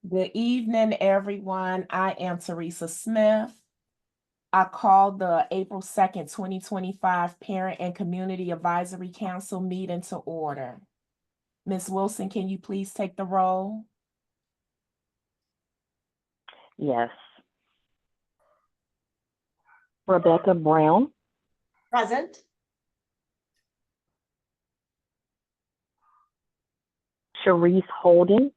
Good evening, everyone. I am Teresa Smith. I call the April 2nd, 2025 Parent and Community Advisory Council meeting to order. Ms. Wilson, can you please take the roll? Yes. Rebecca Brown, Present. Sharice Holden,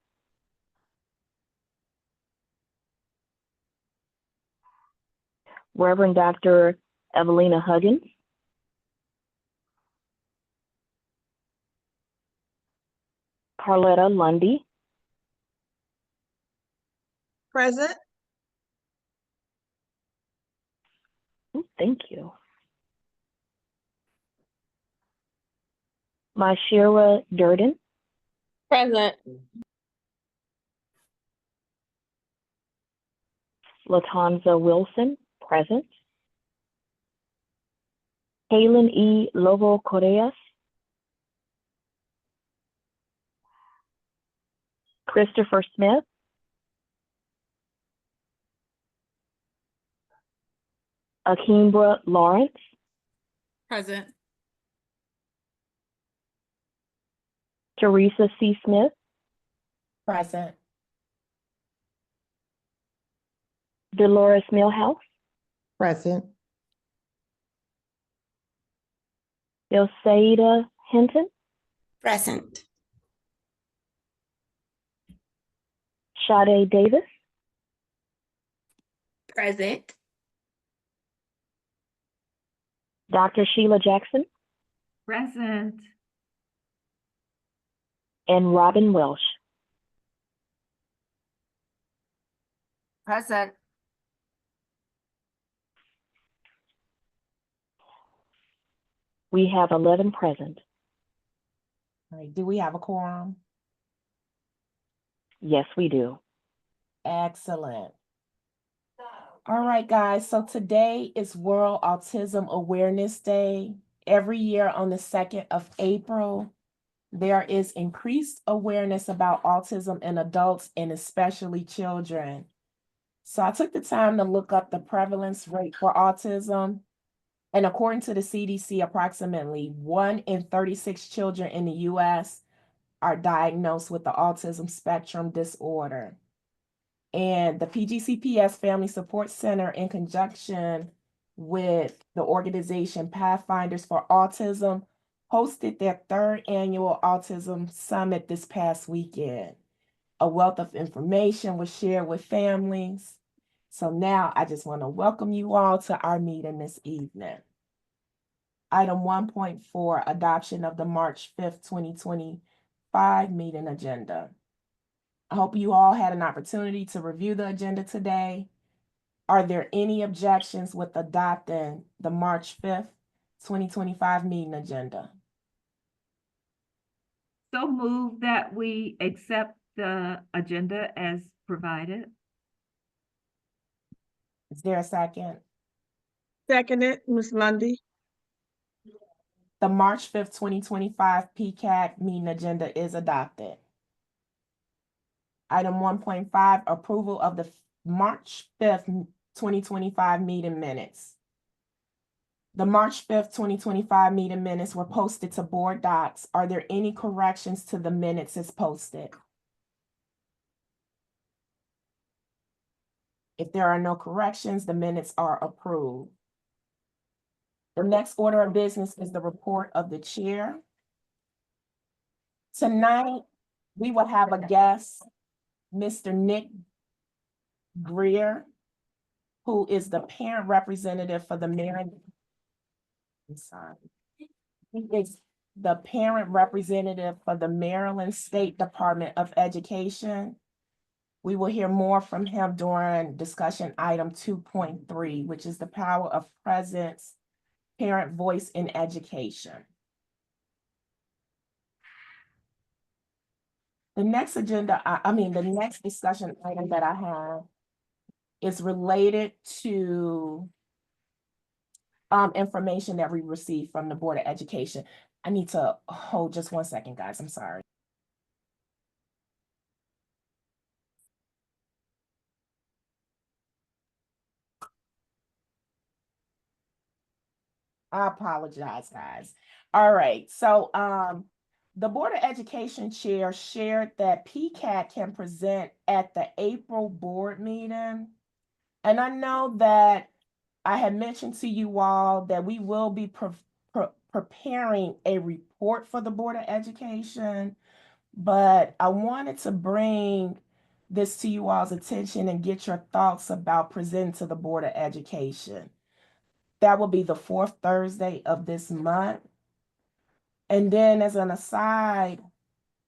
Reverend Dr. Evelina Huggins, Carletta Lundy, Present. thank you. Myshira Durden, Present. Latanza Wilson, present. Halen E. Lobo Correas, Christopher Smith, Akimbra Lawrence, Present. Teresa C. Smith, Present. Dolores Millhouse, Present. Elsaida Hinton, Present. Sade Davis, Present. Dr. Sheila Jackson, Present. and Robin Welsh. Present. We have 11 present. All right, do we have a quorum? Yes, we do. Excellent. All right, guys, so today is World Autism Awareness Day. Every year on the 2nd of April, there is increased awareness about autism in adults and especially children. So I took the time to look up the prevalence rate for autism. And according to the CDC, approximately 1 in 36 children in the US are diagnosed with the autism spectrum disorder. And the PGCPS Family Support Center, in conjunction with the organization Pathfinders for Autism, hosted their 3rd annual Autism Summit this past weekend. A wealth of information was shared with families. So now I just want to welcome you all to our meeting this evening. Item 1.4, adoption of the March 5th, 2025 meeting agenda. I hope you all had an opportunity to review the agenda today. Are there any objections with adopting the March 5th, 2025 meeting agenda? So move that we accept the agenda as provided. Is there a second? Seconded, Ms. Lundy. The March 5th, 2025 PCAC meeting agenda is adopted. Item 1.5, approval of the March 5th, 2025 meeting minutes. The March 5th, 2025 meeting minutes were posted to board docs. Are there any corrections to the minutes as posted? If there are no corrections, the minutes are approved. The next order of business is the report of the chair. Tonight, we will have a guest, Mr. Nick Greer, who is the parent representative for the Maryland. I'm sorry. He is the parent representative for the Maryland State Department of Education. We will hear more from him during discussion item 2.3, which is the power of presence, parent voice in education. The next agenda, the next discussion item that I have is related to information that we received from the Board of Education. I need to hold just 1 second, guys. I'm sorry. I apologize, guys. All right, so the Board of Education Chair shared that PCAT can present at the April board meeting. And I know that I had mentioned to you all that we will be preparing a report for the Board of Education, but I wanted to bring this to you all's attention and get your thoughts about presenting to the Board of Education. That will be the fourth Thursday of this month. And then as an aside,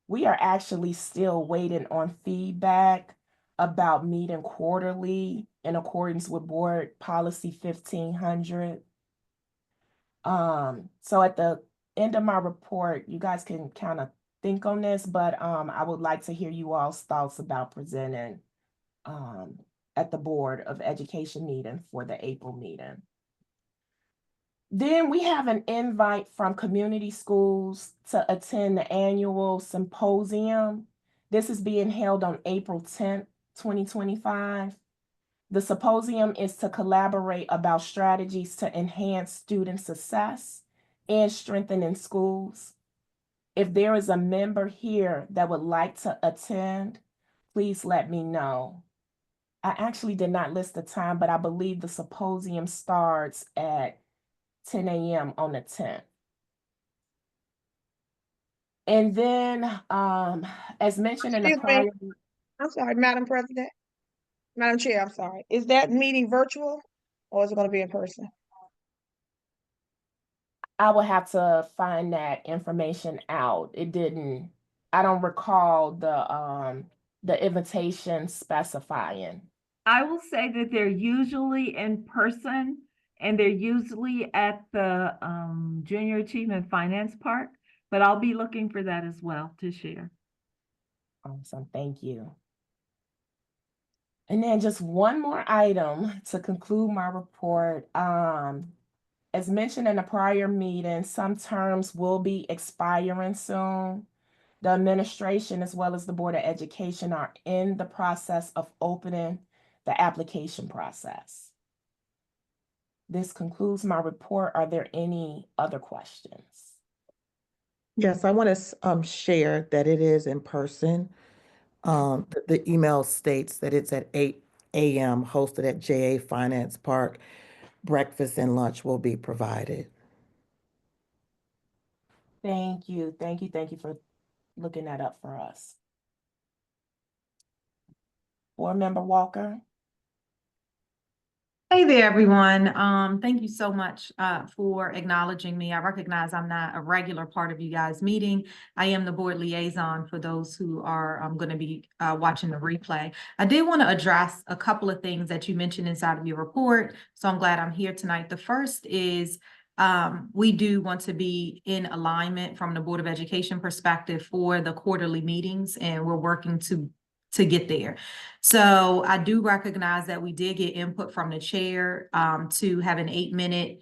we are actually still waiting on feedback about meeting quarterly in accordance with Board Policy 1500. So at the end of my report, you guys can kind of think on this, but I would like to hear you all's thoughts about presenting at the Board of Education meeting for the April meeting. Then we have an invite from community schools to attend the annual symposium. This is being held on April 10th, 2025. The symposium is to collaborate about strategies to enhance student success and strengthening schools. If there is a member here that would like to attend, please let me know. I actually did not list the time, but I believe the symposium starts at 10 a.m. on the 10th. And then, as mentioned in the Excuse me. prior, I'm sorry, Madam President, Madam Chair, I'm sorry. Is that meeting virtual or is it gonna be in person? I will have to find that information out. I don't recall the invitation specifying. I will say that they're usually in person and they're usually at the Junior Achievement Finance Park, but I'll be looking for that as well to share. Awesome, thank you. And then just one more item to conclude my report. As mentioned in a prior meeting, some terms will be expiring soon. The administration as well as the Board of Education are in the process of opening the application process. This concludes my report. Are there any other questions? Yes, I want to share that it is in person. The email states that it's at 8 a.m. hosted at JA Finance Park. Breakfast and lunch will be provided. Thank you. Thank you for looking that up for us. Board Member Walker. Hey there, everyone. Thank you so much for acknowledging me. I recognize I'm not a regular part of you guys' meeting. I am the board liaison for those who are going to be watching the replay. I did want to address a couple of things that you mentioned inside of your report, so I'm glad I'm here tonight. The first is we do want to be in alignment from the Board of Education perspective for the quarterly meetings, and we're working to get there. So I do recognize that we did get input from the chair to have an 8-minute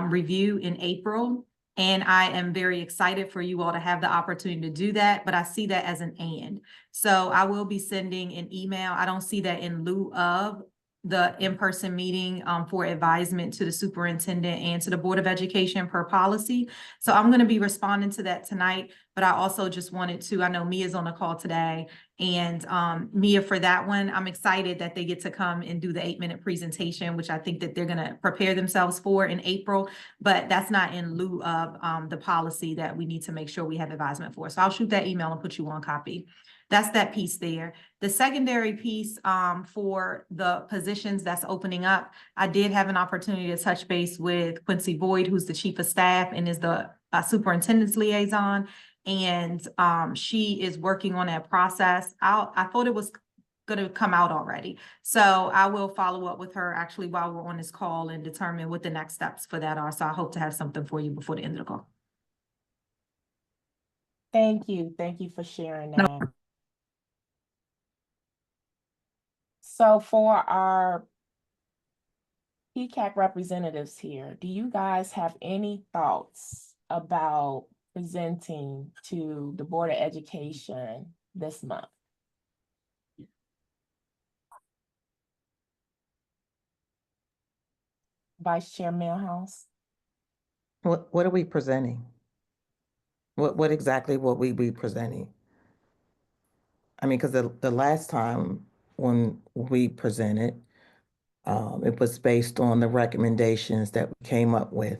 review in April. And I am very excited for you all to have the opportunity to do that, but I see that as an and. So I will be sending an email. I don't see that in lieu of the in-person meeting for advisement to the superintendent and to the Board of Education per policy. So I'm going to be responding to that tonight, but I also just wanted to, I know Mia's on the call today, and Mia, for that one, I'm excited that they get to come and do the 8-minute presentation, which I think that they're going to prepare themselves for in April, but that's not in lieu of the policy that we need to make sure we have advisement for. So I'll shoot that email and put you on copy. That's that piece there. The secondary piece for the positions that's opening up, I did have an opportunity to touch base with Quincy Boyd, who's the chief of staff and is the superintendent's liaison. And she is working on that process. I thought it was going to come out already. So I will follow up with her actually while we're on this call and determine what the next steps for that are. So I hope to have something for you before the end of the call. Thank you. Thank you for sharing that. So for our PCAC representatives here, do you guys have any thoughts about presenting to the Board of Education this month? Vice Chair Millhouse? What are we presenting? What exactly will we be presenting? I mean, because the last time when we presented, it was based on the recommendations that we came up with.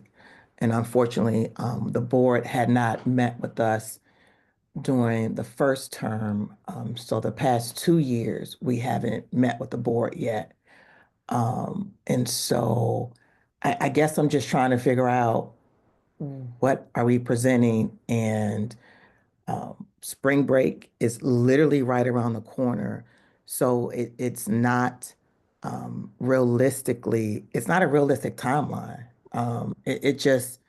And unfortunately, the board had not met with us during the first term. So the past 2 years, we haven't met with the board yet. And so I guess I'm just trying to figure out what are we presenting, and spring break is literally right around the corner. So it's not realistically, it's not a realistic timeline. It just,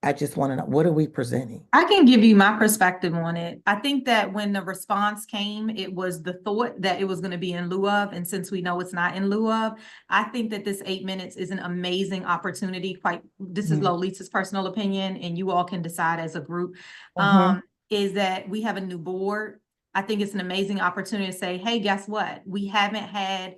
I just want to know, what are we presenting? I can give you my perspective on it. I think that when the response came, it was the thought that it was going to be in lieu of. And since we know it's not in lieu of, I think that this 8 minutes is an amazing opportunity. This is Mhm. Lolita's personal opinion, and you all can decide as a group. Mhm. Is that we have a new board. I think it's an amazing opportunity to say, hey, guess what? We haven't had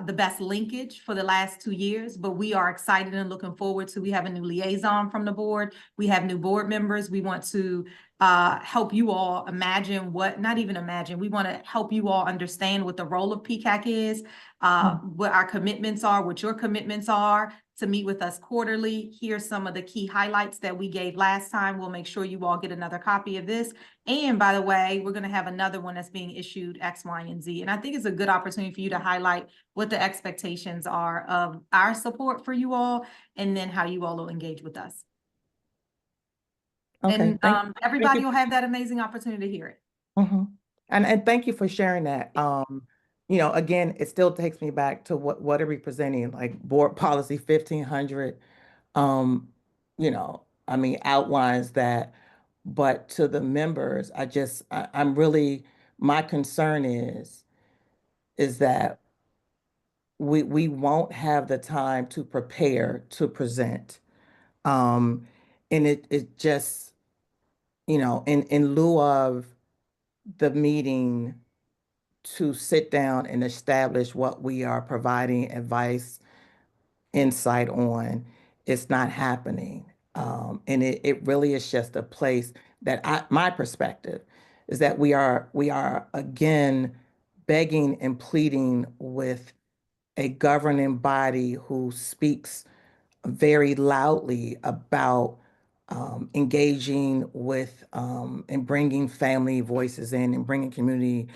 the best linkage for the last 2 years, but we are excited and looking forward to, we have a new liaison from the board. We have new board members. We want to help you all imagine not even imagine, we want to help you all understand what the role of PCAC is, what our commitments are, what your commitments are, to meet with us quarterly. Here's some of the key highlights that we gave last time. We'll make sure you all get another copy of this. And by the way, we're going to have another one that's being issued X, Y, and Z. And I think it's a good opportunity for you to highlight what the expectations are of our support for you all, and then how you all will engage with us. Okay, And thank everybody you. will have that amazing opportunity to hear it. Mhm. And thank you for sharing that. Again, it still takes me back to what are we presenting, like board policy 1500, I mean, outlines that, but to the members, I'm really, my concern is that we won't have the time to prepare to present. And it just, in lieu of the meeting to sit down and establish what we are providing advice, insight on, it's not happening. And it really is just a place that my perspective is that we are again begging and pleading with a governing body who speaks very loudly about engaging with and bringing family voices in and bringing community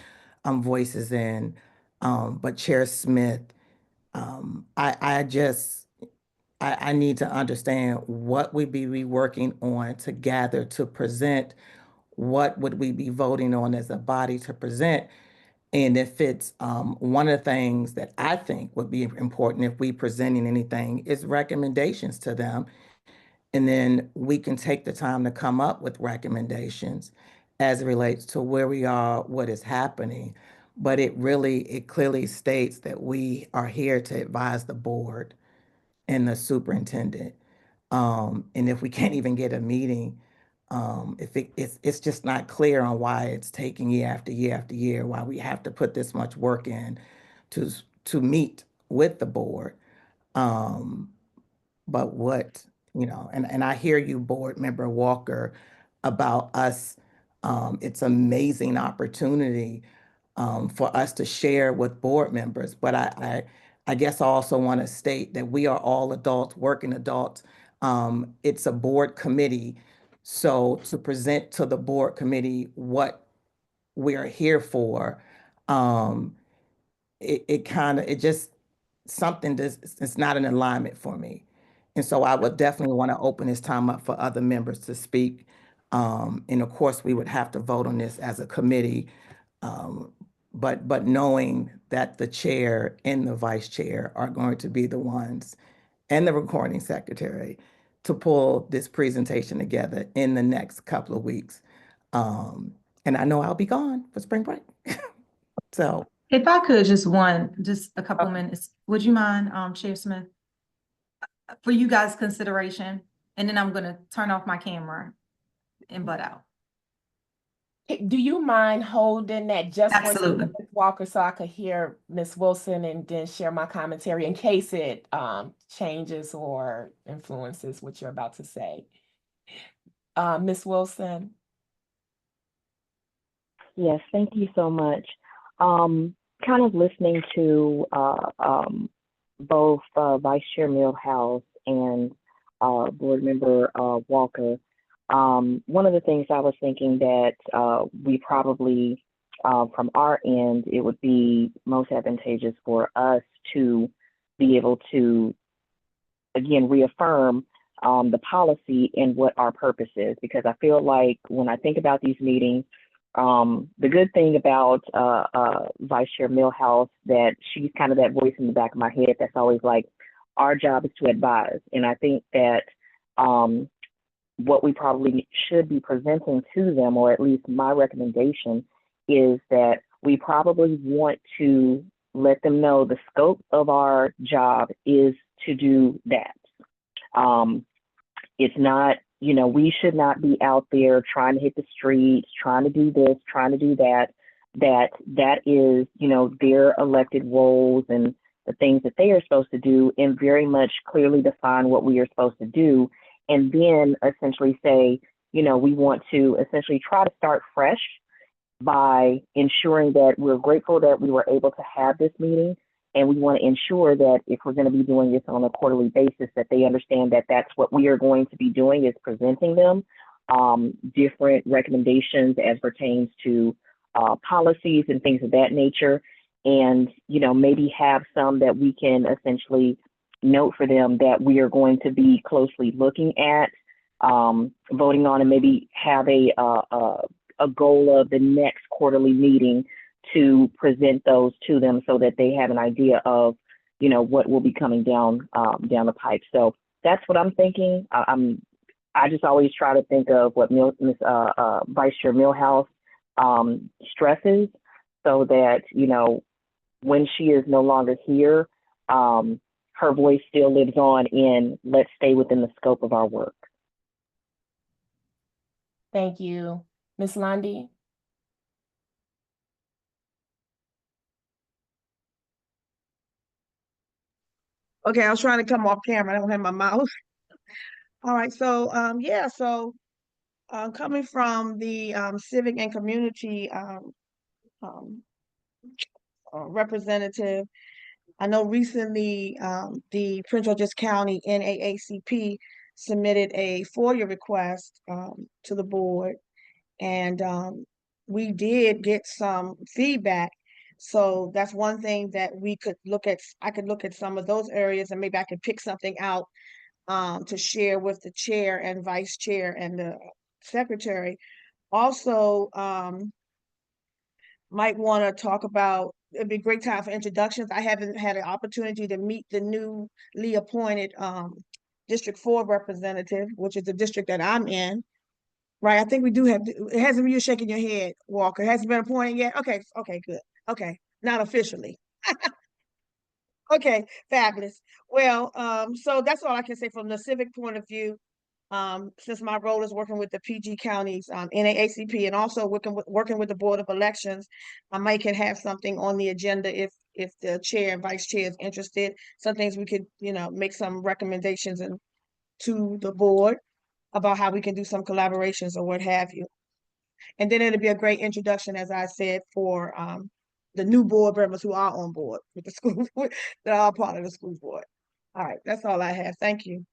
voices in. But Chair Smith, I need to understand what we be working on to gather to present. What would we be voting on as a body to present? And if it's one of the things that I think would be important if we presenting anything is recommendations to them. And then we can take the time to come up with recommendations as it relates to where we are, what is happening. But it clearly states that we are here to advise the board and the superintendent. And if we can't even get a meeting, if it's just not clear on why it's taking year after year after year, why we have to put this much work in to to meet with the board. Um, but and I hear you, Board Member Walker, about us. It's amazing opportunity for us to share with board members. But I guess I also want to state that we are all adults, working adults. It's a board committee. So to present to the board committee what we are here for, um, it just, something that's, it's not in alignment for me. And so I would definitely want to open this time up for other members to speak. And of course, we would have to vote on this as a committee. Um, but knowing that the chair and the vice chair are going to be the ones, and the recording secretary, to pull this presentation together in the next couple of weeks. And I know I'll be gone for spring break. So, If I could, just a couple minutes, would you mind, Chair Smith? For you guys' consideration, and then I'm gonna turn off my camera and butt out. Hey, do you mind holding that just for a second, Absolutely. Ms. Walker, so I could hear Ms. Wilson and then share my commentary in case it changes or influences what you're about to say? Ms. Wilson? Yes, thank you so much. Kind of listening to both Vice Chair Millhouse and Board Member Walker. One of the things I was thinking that we probably, from our end, it would be most advantageous for us to be able to, again, reaffirm the policy and what our purpose is, because I feel like when I think about these meetings, the good thing about Vice Chair Millhouse, that she's kind of that voice in the back of my head that's always like, our job is to advise. And I think that what we probably should be presenting to them, or at least my recommendation, is that we probably want to let them know the scope of our job is to do that. It's not, we should not be out there trying to hit the streets, trying to do this, trying to do that. That is, their elected roles and the things that they are supposed to do, and very much clearly define what we are supposed to do. And then essentially say, we want to essentially try to start fresh by ensuring that we're grateful that we were able to have this meeting. And we want to ensure that if we're going to be doing this on a quarterly basis, that they understand that that's what we are going to be doing, is presenting them different recommendations as pertains to policies and things of that nature. And, maybe have some that we can essentially note for them that we are going to be closely looking at, voting on, and maybe have a goal of the next quarterly meeting to present those to them so that they have an idea of, what will be coming down the pipe. So that's what I'm thinking. I just always try to think of what Ms. Vice Chair Millhouse stresses, so that, when she is no longer here, her voice still lives on in, let's stay within the scope of our work. Thank you. Ms. Lundy? Okay, I was trying to come off camera. I don't have my mouse. All right, so coming from the civic and community representative, I know recently the Prince George's County NAACP submitted a FOIA request to the board, and we did get some feedback. So that's one thing that we could look at. I could look at some of those areas, and maybe I could pick something out to share with the chair and vice chair and the secretary. Also, might want to talk about, it'd be a great time for introductions. I haven't had an opportunity to meet the newly appointed District 4 representative, which is the district that I'm in. Right, I think we do have, it hasn't, you're shaking your head, Walker. It hasn't been appointed yet? Okay, good. Okay, not officially. Okay, fabulous. Well, so that's all I can say from the civic point of view. Since my role is working with the PG counties, NAACP, and also working with the Board of Elections, I might can have something on the agenda if the chair and vice chair is interested. Some things we could, make some recommendations to the board about how we can do some collaborations or what have you. And then it'll be a great introduction, as I said, for the new board members who are on board with the school, that are part of the school board. All right, that's all I have. Thank you.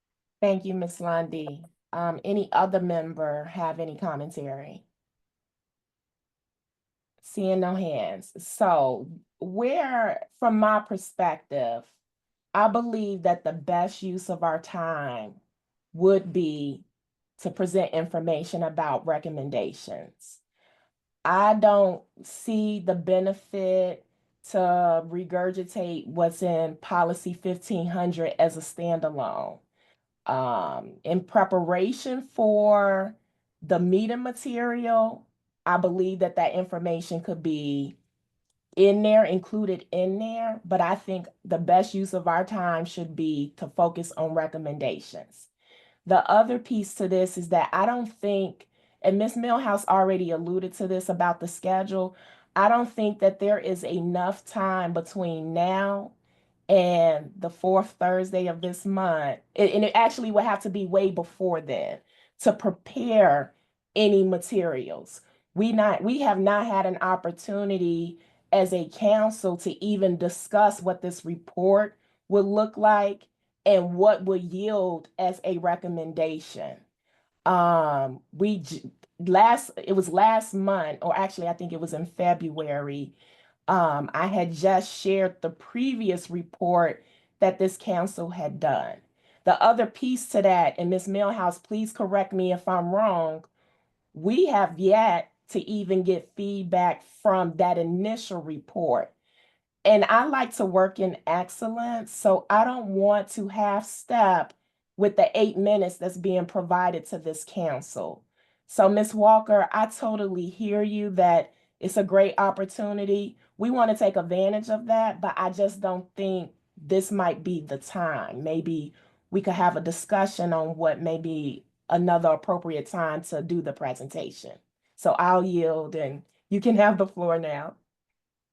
Thank you, Ms. Lundy. Any other member have any commentary? Seeing no hands. So from my perspective, I believe that the best use of our time would be to present information about recommendations. I don't see the benefit to regurgitate what's in policy 1500 as a standalone. In preparation for the meeting material, I believe that information could be included in there, but I think the best use of our time should be to focus on recommendations. The other piece to this is that I don't think, and Ms. Millhouse already alluded to this about the schedule. I don't think that there is enough time between now and the fourth Thursday of this month, and it actually would have to be way before then to prepare any materials. We have not had an opportunity as a council to even discuss what this report would look like and what would yield as a recommendation. It was last month, or actually I think it was in February. I had just shared the previous report that this council had done. The other piece to that, and Ms. Millhouse, please correct me if I'm wrong, we have yet to even get feedback from that initial report. And I like to work in excellence, so I don't want to half step with the 8 minutes that's being provided to this council. So, Ms. Walker, I totally hear you that it's a great opportunity. We want to take advantage of that, but I just don't think this might be the time. Maybe we could have a discussion on what may be another appropriate time to do the presentation. So I'll yield and you can have the floor now.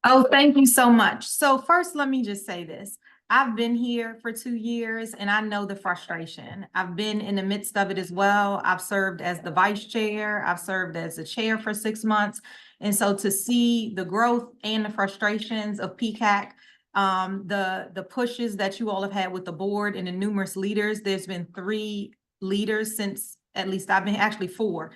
Oh, thank you so much. So first, let me just say this. I've been here for 2 years and I know the frustration. I've been in the midst of it as well. I've served as the vice chair. I've served as the chair for 6 months. And so to see the growth and the frustrations of PCAC, the pushes that you all have had with the board and the numerous leaders, there's been 3 leaders since, at least I've been, actually 4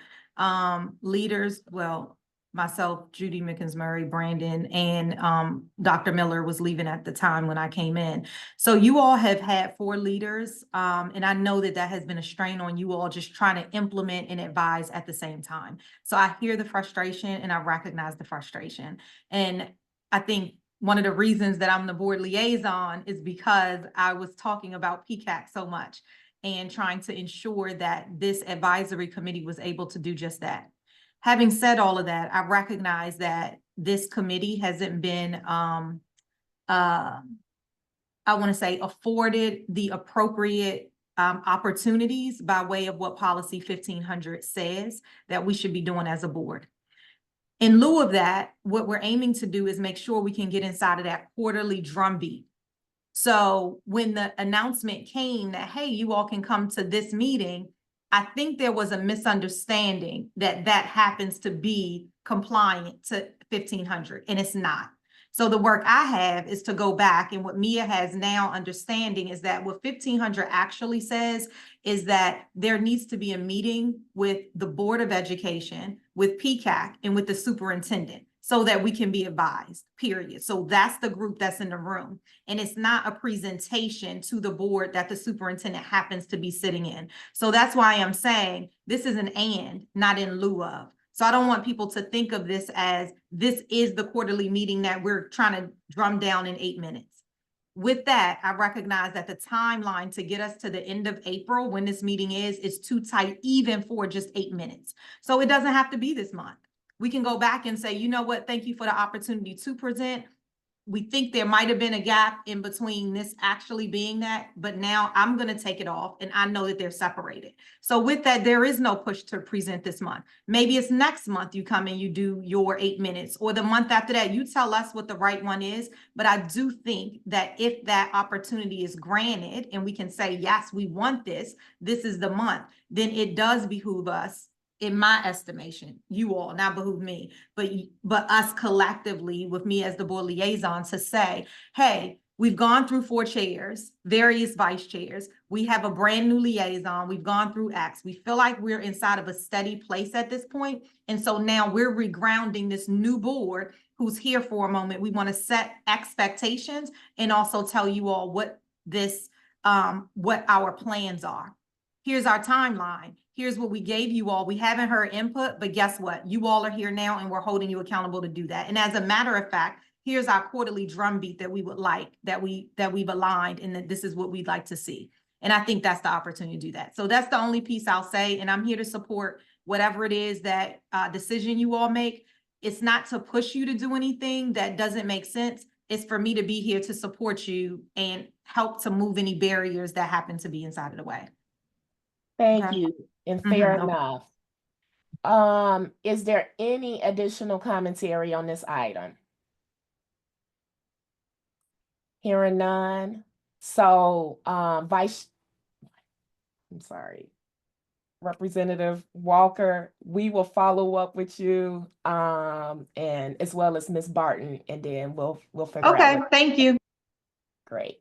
leaders, well, myself, Judy Mickens-Murray, Brandon, and Dr. Miller was leaving at the time when I came in. So you all have had 4 leaders, and I know that that has been a strain on you all just trying to implement and advise at the same time. So I hear the frustration and I recognize the frustration. And I think one of the reasons that I'm the board liaison is because I was talking about PCAC so much and trying to ensure that this advisory committee was able to do just that. Having said all of that, I recognize that this committee hasn't been, I want to say, afforded the appropriate opportunities by way of what Policy 1500 says that we should be doing as a board. In lieu of that, what we're aiming to do is make sure we can get inside of that quarterly drumbeat. So when the announcement came that, hey, you all can come to this meeting, I think there was a misunderstanding that that happens to be compliant to 1500, and it's not. So the work I have is to go back, and what Mia has now understanding is that what 1500 actually says is that there needs to be a meeting with the Board of Education, with PCAC, and with the superintendent, so that we can be advised, period. So that's the group that's in the room. And it's not a presentation to the board that the superintendent happens to be sitting in. So that's why I'm saying this is an and, not in lieu of. So I don't want people to think of this as this is the quarterly meeting that we're trying to drum down in 8 minutes. With that, I recognize that the timeline to get us to the end of April when this meeting is too tight, even for just 8 minutes. So it doesn't have to be this month. We can go back and say, you know what, thank you for the opportunity to present. We think there might have been a gap in between this actually being that, but now I'm going to take it off and I know that they're separated. So with that, there is no push to present this month. Maybe it's next month you come and you do your 8 minutes, or the month after that, you tell us what the right one is. But I do think that if that opportunity is granted and we can say, yes, we want this, this is the month, then it does behoove us, in my estimation, you all, not behoove me, but us collectively with me as the board liaison to say, hey, we've gone through 4 chairs, various vice chairs. We have a brand new liaison. We've gone through X. We feel like we're inside of a steady place at this point. And so now we're regrounding this new board who's here for a moment. We want to set expectations and also tell you all what this, what our plans are. Here's our timeline. Here's what we gave you all. We haven't heard input, but guess what? You all are here now and we're holding you accountable to do that. And as a matter of fact, here's our quarterly drumbeat that we would like, that we've aligned, and that this is what we'd like to see. And I think that's the opportunity to do that. So that's the only piece I'll say. And I'm here to support whatever it is that decision you all make. It's not to push you to do anything that doesn't make sense. It's for me to be here to support you and help to move any barriers that happen to be inside of the way. Thank Okay. you. And fair Okay. enough. Is there any additional commentary on this item? Hearing none. So, Representative Walker, we will follow up with you, and as well as Ms. Barton, and then we'll figure out. Okay, what- thank you. Great.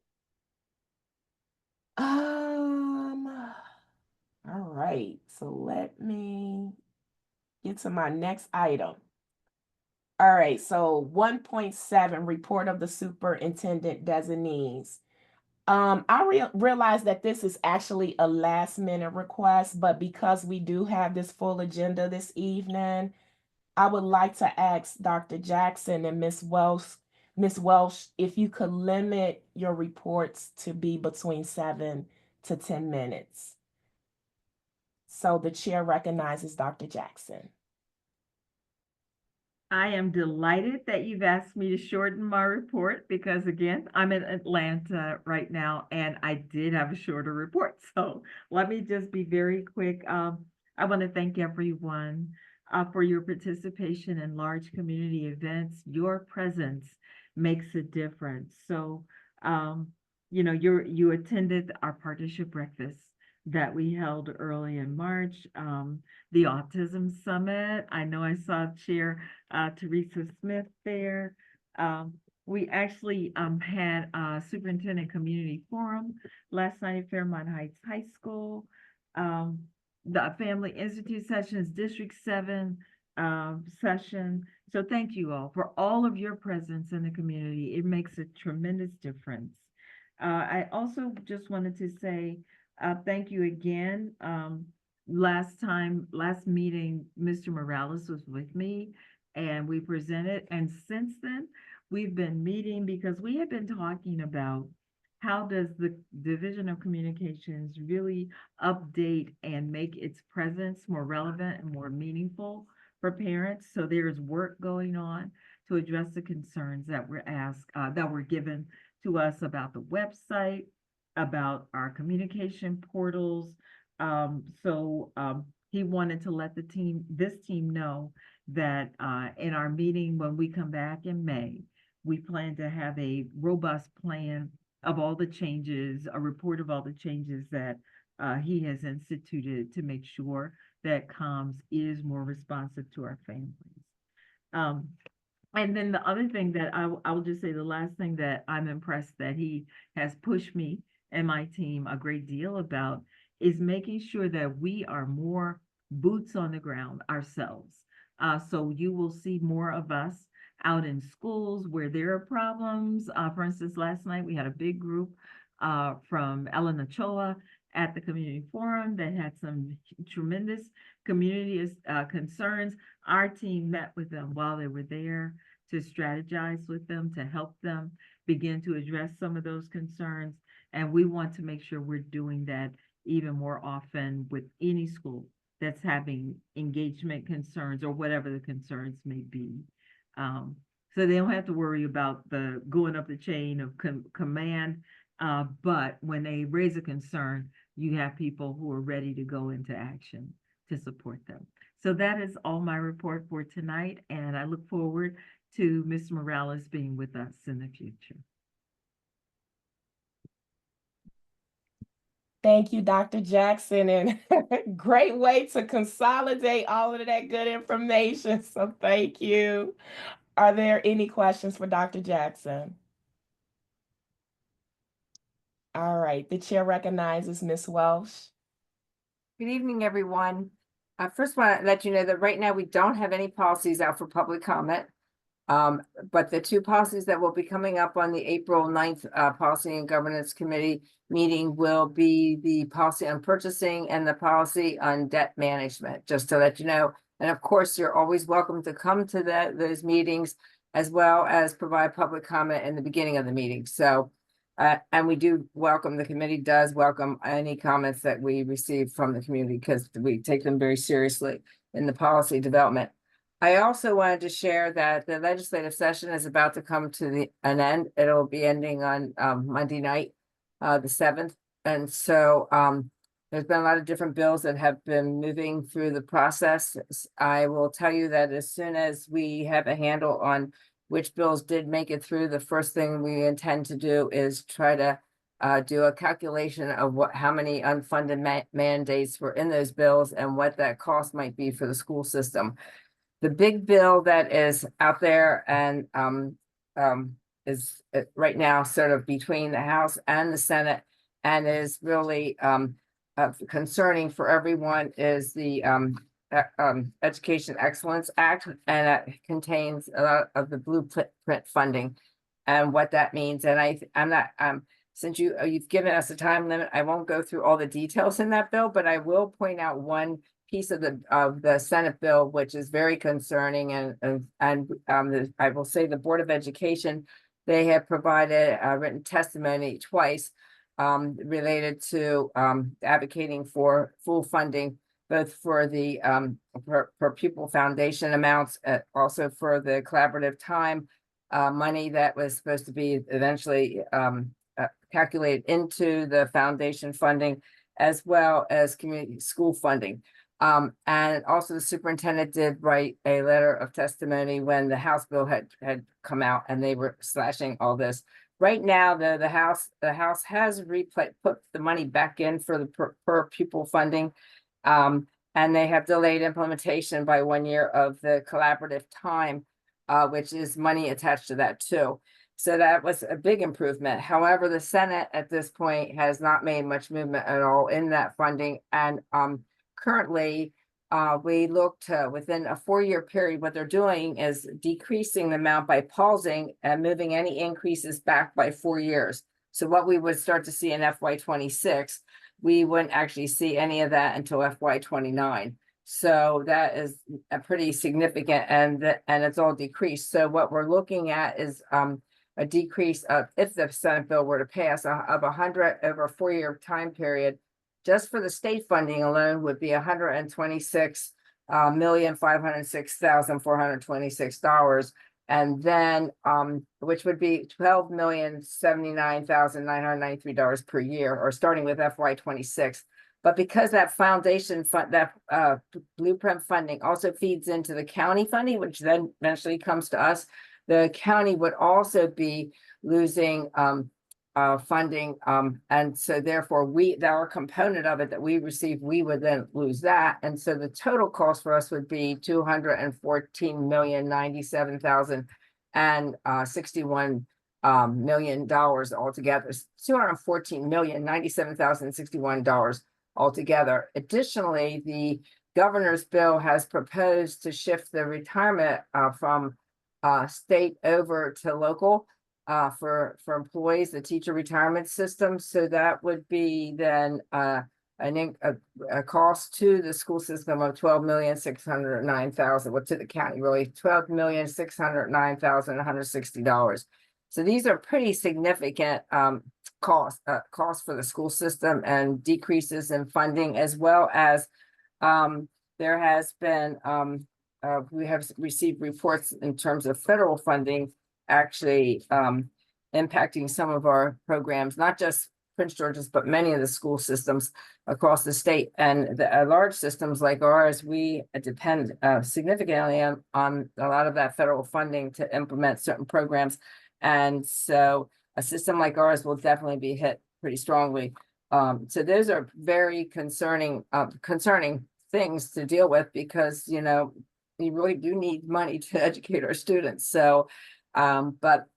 All right, so let me get to my next item. All right, so 1.7, report of the superintendent designees. I realize that this is actually a last minute request, but because we do have this full agenda this evening, I would like to ask Dr. Jackson and Ms. Welsh, if you could limit your reports to be between 7 to 10 minutes. So the chair recognizes Dr. Jackson. I am delighted that you've asked me to shorten my report because again, I'm in Atlanta right now and I did have a shorter report. So let me just be very quick. I want to thank everyone for your participation in large community events. Your presence makes a difference. So, you attended our partnership breakfast that we held early in March, the Autism Summit. I know I saw Chair Teresa Smith there. We actually had a superintendent community forum last night at Fairmont Heights High School. The Family Institute sessions, District 7 session. So thank you all for all of your presence in the community. It makes a tremendous difference. I also just wanted to say thank you again. Last meeting, Mr. Morales was with me and we presented. And since then, we've been meeting because we have been talking about how does the Division of Communications really update and make its presence more relevant and more meaningful for parents. So there's work going on to address the concerns that were asked, that were given to us about the website, about our communication portals. He wanted to let this team know that in our meeting, when we come back in May, we plan to have a robust plan of all the changes, a report of all the changes that he has instituted to make sure that comms is more responsive to our families. And then the other thing that I will just say, the last thing that I'm impressed that he has pushed me and my team a great deal about is making sure that we are more boots on the ground ourselves. So you will see more of us out in schools where there are problems. For instance, last night we had a big group from Ellen Ochoa at the community forum that had some tremendous community concerns. Our team met with them while they were there to strategize with them, to help them begin to address some of those concerns. And we want to make sure we're doing that even more often with any school that's having engagement concerns or whatever the concerns may be. So they don't have to worry about the going up the chain of command. But when they raise a concern, you have people who are ready to go into action to support them. So that is all my report for tonight. And I look forward to Mr. Morales being with us in the future. Thank you, Dr. Jackson, and great way to consolidate all of that good information. So thank you. Are there any questions for Dr. Jackson? All right, the chair recognizes Ms. Welsh. Good evening, everyone. First, want to let you know that right now we don't have any policies out for public comment. But the two policies that will be coming up on the April 9th Policy and Governance Committee meeting will be the policy on purchasing and the policy on debt management, just to let you know. And of course, you're always welcome to come to those meetings as well as provide public comment in the beginning of the meeting. So, and we do welcome, the committee does welcome any comments that we receive from the community because we take them very seriously in the policy development. I also wanted to share that the legislative session is about to come to an end. It'll be ending on Monday night, the 7th. And so there's been a lot of different bills that have been moving through the process. I will tell you that as soon as we have a handle on which bills did make it through, the first thing we intend to do is try to do a calculation of how many unfunded mandates were in those bills and what that cost might be for the school system. The big bill that is out there and is right now sort of between the House and the Senate and is really concerning for everyone is the Education Excellence Act, and it contains a lot of the blueprint funding and what that means. And I'm not since you've given us a time limit, I won't go through all the details in that bill, but I will point out one piece of the Senate bill, which is very concerning. I will say the Board of Education, they have provided written testimony twice related to advocating for full funding, both for the per pupil foundation amounts, also for the collaborative time money that was supposed to be eventually calculated into the foundation funding, as well as community school funding. And also the superintendent did write a letter of testimony when the House bill had come out and they were slashing all this. Right now, the House has put the money back in for the per pupil funding. And they have delayed implementation by 1 year of the collaborative time, which is money attached to that too. So that was a big improvement. However, the Senate at this point has not made much movement at all in that funding. And currently, we looked within a 4-year period, what they're doing is decreasing the amount by pausing and moving any increases back by 4 years. So what we would start to see in FY26, we wouldn't actually see any of that until FY29. So that is a pretty significant, and it's all decreased. So what we're looking at is a decrease of, if the Senate bill were to pass, of 100 over a 4-year time period, just for the state funding alone would be $126,506,426, and then which would be $12,079,993 per year, or starting with FY26. But because that foundation fund, that blueprint funding also feeds into the county funding, which then eventually comes to us, the county would also be losing funding, and so therefore our component of it that we receive, we would then lose that, and so the total cost for us would be $214,097,061 million altogether. $214,097,061 altogether. Additionally, the governor's bill has proposed to shift the retirement from state over to local for employees, the teacher retirement system. So that would be then a cost to the school system of $12,609,000, well, to the county really, $12,609,160. So these are pretty significant costs for the school system, and decreases in funding, as well as there has been we have received reports in terms of federal funding actually impacting some of our programs, not just Prince George's, but many of the school systems across the state. And the large systems like ours, we depend significantly on a lot of that federal funding to implement certain programs. And so a system like ours will definitely be hit pretty strongly. So those are very concerning things to deal with, because, you know, we really do need money to educate our students. So, but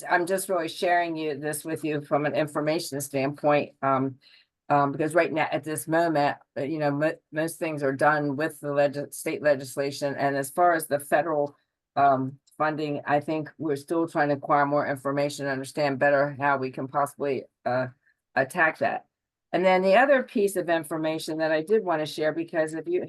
I'm just really sharing this with you from an information standpoint, because right now at this moment, you know, most things are done with the state legislation, and as far as the federal funding, I think we're still trying to acquire more information and understand better how we can possibly attack that. And then the other piece of information that I did want to share, because if you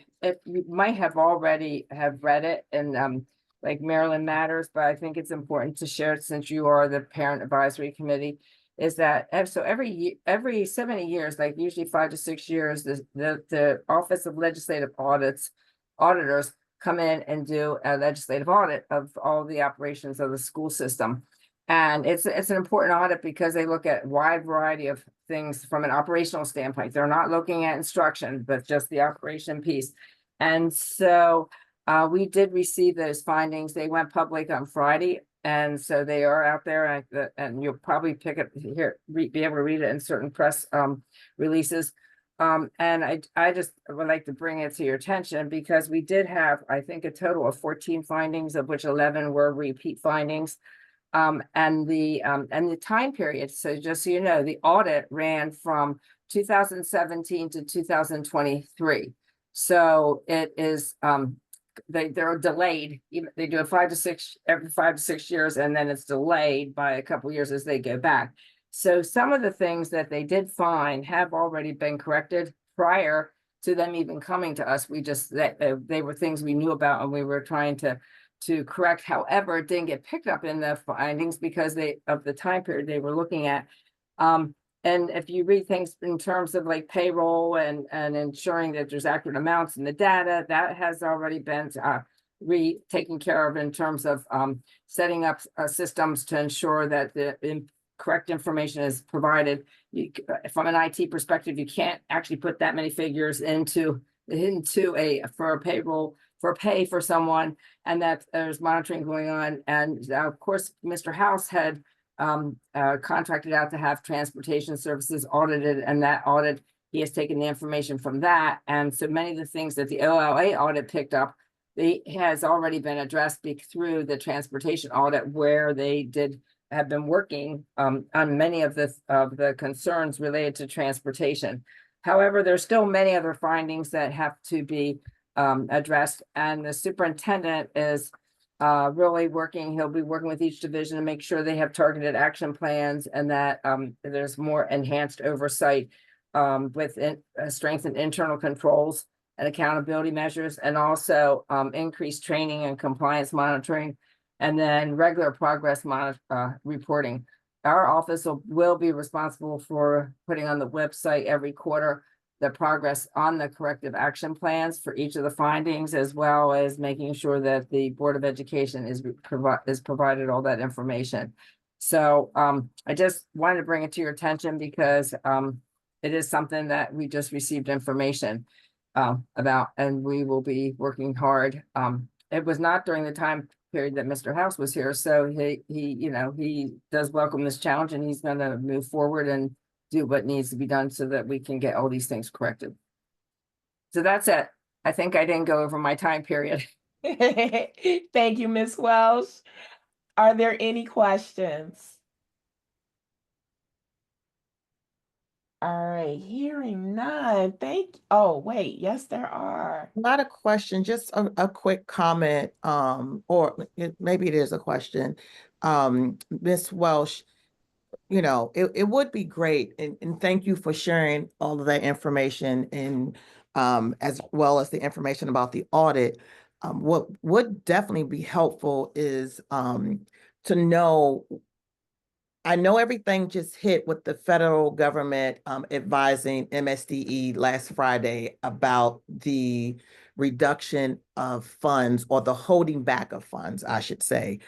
might have already read it in like Maryland Matters, but I think it's important to share it since you are the Parent Advisory Committee, is that so every 70 years, like usually 5 to 6 years, the Office of Legislative Auditors come in and do a legislative audit of all the operations of the school system. And it's an important audit because they look at a wide variety of things from an operational standpoint. They're not looking at instruction, but just the operation piece. And so we did receive those findings. They went public on Friday. And so they are out there, and you'll probably pick it here, be able to read it in certain press releases. And I just would like to bring it to your attention because we did have, I think, a total of 14 findings, of which 11 were repeat findings. And the time period, so just so you know, the audit ran from 2017 to 2023. So it is, they're delayed. They do every 5 to 6 years, and then it's delayed by a couple years as they go back. So some of the things that they did find have already been corrected prior to them even coming to us. We just, they were things we knew about and we were trying to correct. However, it didn't get picked up in the findings because of the time period they were looking at. And if you read things in terms of like payroll and ensuring that there's accurate amounts in the data, that has already been taken care of in terms of setting up systems to ensure that the correct information is provided. From an IT perspective, you can't actually put that many figures into for a payroll, for pay for someone, and that there's monitoring going on. And of course, Mr. House had contracted out to have transportation services audited, and that audit, he has taken the information from that. And so many of the things that the OLA audit picked up, has already been addressed through the transportation audit, where they have been working on many of the concerns related to transportation. However, there's still many other findings that have to be addressed, and the superintendent is really working. He'll be working with each division to make sure they have targeted action plans, and that there's more enhanced oversight with strengthened internal controls and accountability measures, and also increased training and compliance monitoring, and then regular progress reporting. Our office will be responsible for putting on the website every quarter the progress on the corrective action plans for each of the findings, as well as making sure that the Board of Education is provided all that information. So I just wanted to bring it to your attention because it is something that we just received information about, and we will be working hard. It was not during the time period that Mr. House was here, so he does welcome this challenge, and he's going to move forward and do what needs to be done so that we can get all these things corrected. So that's it. I think I didn't go over my time period. Thank you, Ms. Welsh. Are there any questions? All right, hearing none. Oh, wait, yes, there are. Not a question, just a quick comment, or maybe it is a question. Ms. Welsh, it would be great, and thank you for sharing all of that information, and as well as the information about the audit. What would definitely be helpful is to know, I know everything just hit with the federal government advising MSDE last Friday about the reduction of funds, or the holding back of funds, I should say,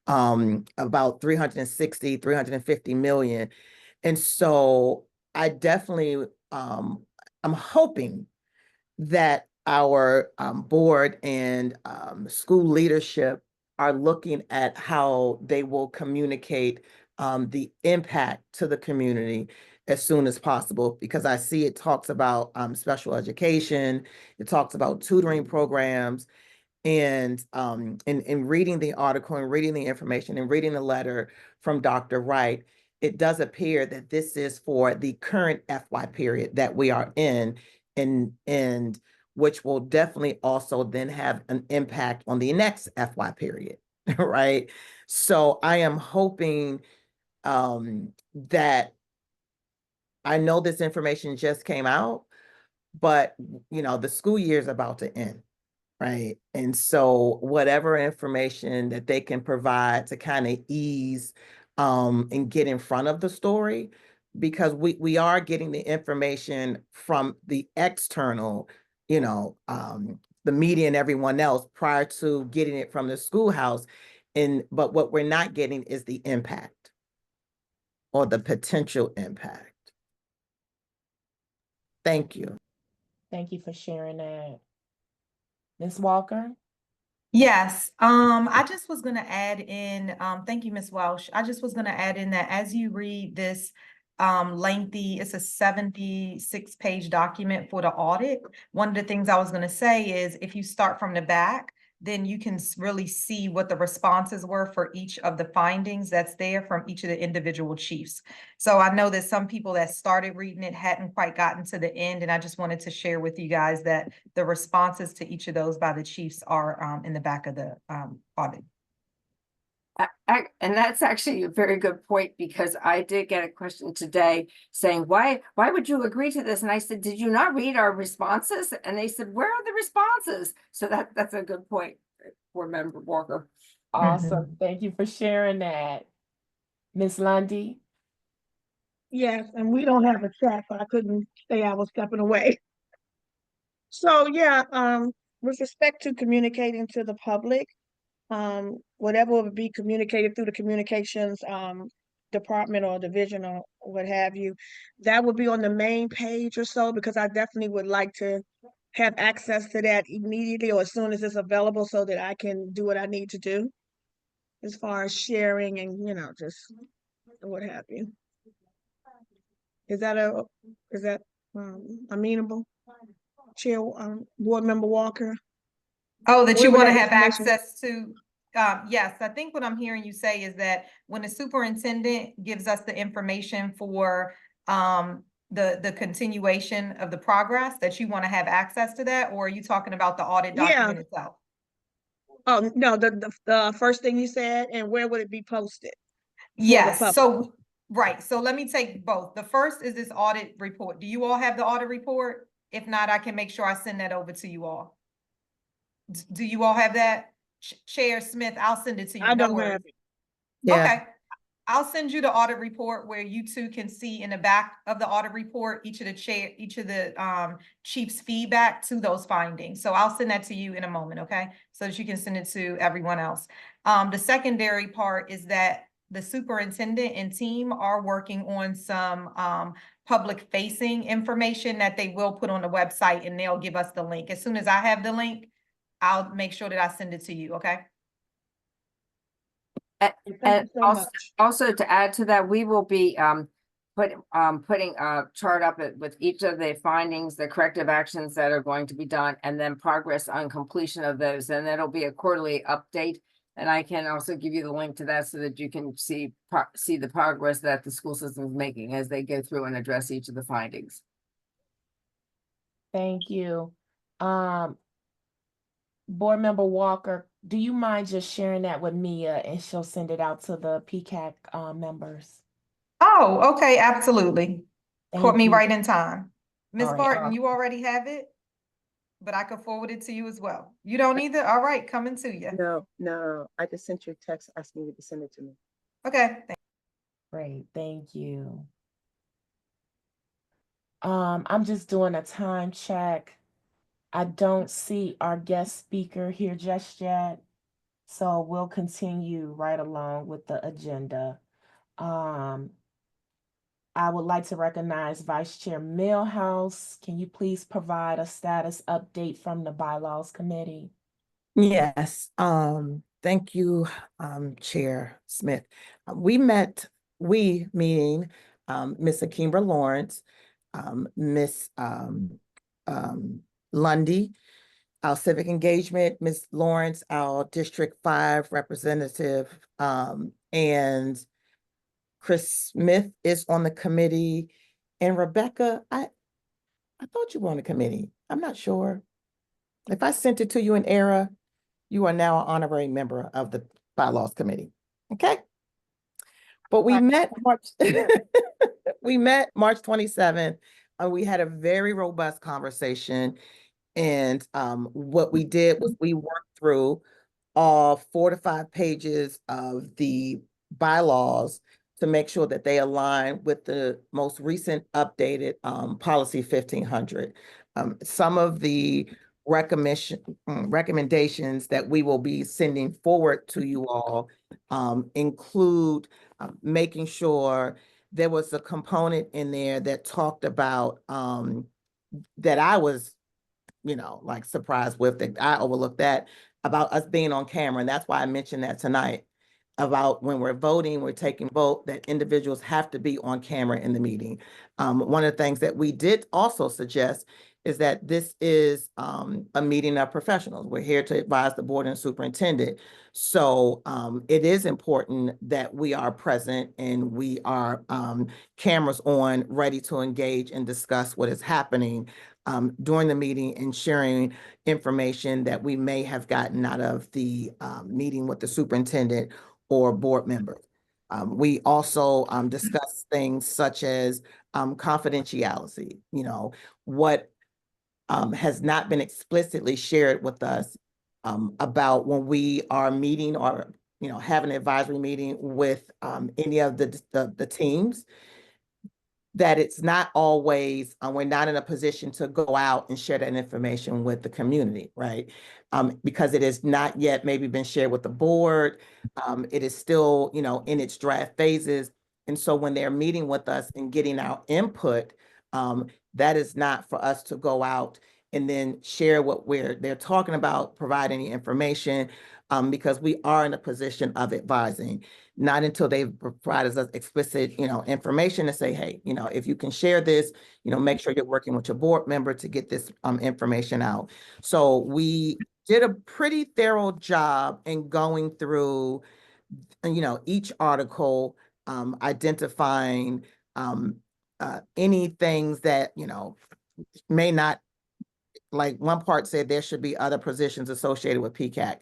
about 350 million. And so I definitely, I'm hoping that our board and school leadership are looking at how they will communicate the impact to the community as soon as possible, because I see it talks about special education, it talks about tutoring programs, and in reading the article and reading the information and reading the letter from Dr. Wright, it does appear that this is for the current FY period that we are in, and which will definitely also then have an impact on the next FY period, right? So I am hoping that, I know this information just came out, but the school year is about to end, right? And so whatever information that they can provide to kind of ease and get in front of the story, because we are getting the information from the external, the media and everyone else, prior to getting it from the schoolhouse. but what we're not getting is the impact or the potential impact. Thank you. Thank you for sharing that. Ms. Walker? Yes, I just was gonna add in, thank you, Ms. Welsh. I just was gonna add in that as you read this lengthy, it's a 76-page document for the audit. One of the things I was gonna say is if you start from the back, then you can really see what the responses were for each of the findings that's there from each of the individual chiefs. So I know that some people that started reading it hadn't quite gotten to the end, and I just wanted to share with you guys that the responses to each of those by the chiefs are in the back of the audit. And that's actually a very good point, because I did get a question today saying, why would you agree to this? And I said, did you not read our responses? And they said, where are the responses? So that's a good point, Board Member Walker. Awesome. Thank you for sharing that. Ms. Lundy? Yes, and we don't have a chat, but I couldn't say I was stepping away. So yeah, with respect to communicating to the public, whatever would be communicated through the communications department or division or what have you, that would be on the main page or so, because I definitely would like to have access to that immediately or as soon as it's available so that I can do what I need to do as far as sharing and, just what have you. Is that amenable, Chair, Board Member Walker? Oh, that Where you would want to that have information- access to, yes, I think what I'm hearing you say is that when the superintendent gives us the information for the continuation of the progress, that you want to have access to that, or are you talking about the audit Yeah. document itself? Oh, no, the first thing you said, and where would it be posted? Yes, public. so, right, so let me take both. The first is this audit report. Do you all have the audit report? If not, I can make sure I send that over to you all. Do you all have that? Chair Smith, I'll send it to you. I no don't worries. have it. Yeah. Okay, I'll send you the audit report where you two can see in the back of the audit report, each of the chief's feedback to those findings. So I'll send that to you in a moment, okay? So that you can send it to everyone else. The secondary part is that the superintendent and team are working on some public facing information that they will put on the website, and they'll give us the link. As soon as I have the link, I'll make sure that I send it to you, okay? Thank And you so much. also to add to that, we will be putting a chart up with each of the findings, the corrective actions that are going to be done, and then progress on completion of those. And that'll be a quarterly update. And I can also give you the link to that so that you can see the progress that the school system is making as they go through and address each of the findings. Thank you. Board Member Walker, do you mind just sharing that with Mia and she'll send it out to the PCAC members? Oh, okay, absolutely. Caught Thank me you. right in time. Ms. All right, Barton, you already have it? But I could forward it to you as well. You don't either? All right, coming to you. No, I just sent you a text asking you to send it to me. Okay. Great, thank you. I'm just doing a time check. I don't see our guest speaker here just yet, so we'll continue right along with the agenda. I would like to recognize Vice Chair Millhouse. Can you please provide a status update from the Bylaws Committee? Yes, thank you, Chair Smith. We meaning Ms. Akimra Lawrence, Ms. Lundy, our civic engagement, Ms. Lawrence, our District 5 representative, and Chris Smith is on the committee. And Rebecca, I thought you were on the committee. I'm not sure. If I sent it to you in error, you are now an honorary member of the Bylaws Committee. Okay? But we met March 27th. We had a very robust conversation. And what we did was we worked through all 4 to 5 pages of the bylaws to make sure that they align with the most recent updated policy 1500. Some of the recommendations that we will be sending forward to you all include making sure there was a component in there that talked about that I was, like surprised with, that I overlooked, that about us being on camera. And that's why I mentioned that tonight, about when we're voting, we're taking vote, that individuals have to be on camera in the meeting. One of the things that we did also suggest is that this is a meeting of professionals. We're here to advise the board and superintendent. So it is important that we are present and we are cameras on, ready to engage and discuss what is happening during the meeting and sharing information that we may have gotten out of the meeting with the superintendent or board members. We also discuss things such as confidentiality, what has not been explicitly shared with us about when we are meeting or, have an advisory meeting with any of the teams, that it's not always, we're not in a position to go out and share that information with the community, right? Because it has not yet maybe been shared with the board. It is still, in its draft phases. And so when they're meeting with us and getting our input, that is not for us to go out and then share what they're talking about, provide any information, because we are in a position of advising. Not until they've provided us explicit, information to say, hey, if you can share this, make sure you're working with your board member to get this information out. So we did a pretty thorough job in going through, each article, identifying any things that, may not, like one part said there should be other positions associated with PCAC.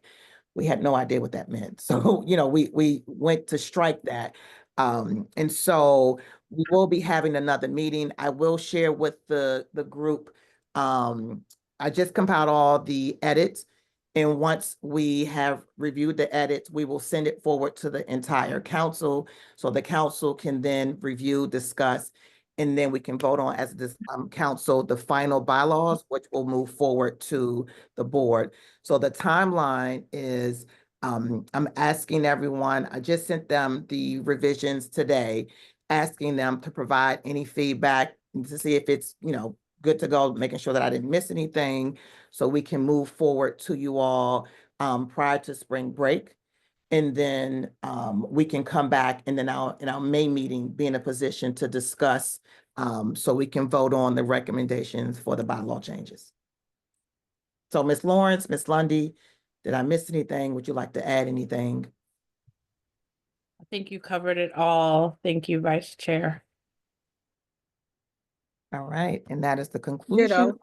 We had no idea what that meant. So, we went to strike that. And so we will be having another meeting. I will share with the group. I just compiled all the edits. And once we have reviewed the edits, we will send it forward to the entire council. So the council can then review, discuss, and then we can vote on as this council, the final bylaws, which will move forward to the board. So the timeline is, I'm asking everyone, I just sent them the revisions today, asking them to provide any feedback to see if it's, good to go, making sure that I didn't miss anything, so we can move forward to you all prior to spring break. And then we can come back and then in our May meeting, be in a position to discuss so we can vote on the recommendations for the bylaw changes. So Ms. Lawrence, Ms. Lundy, did I miss anything? Would you like to add anything? I think you covered it all. Thank you, Vice Chair. All right, and that is the conclusion. Ditto.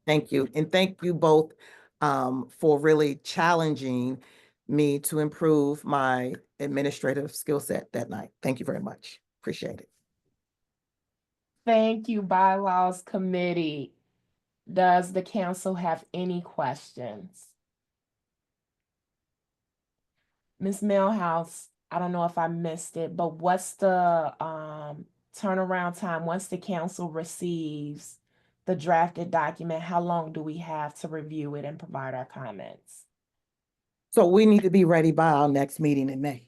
Thank you. And thank you both for really challenging me to improve my administrative skill set that night. Thank you very much. Appreciate it. Thank you, Bylaws Committee. Does the council have any questions? Ms. Millhouse, I don't know if I missed it, but what's the turnaround time once the council receives the drafted document? How long do we have to review it and provide our comments? So we need to be ready by our next meeting in May.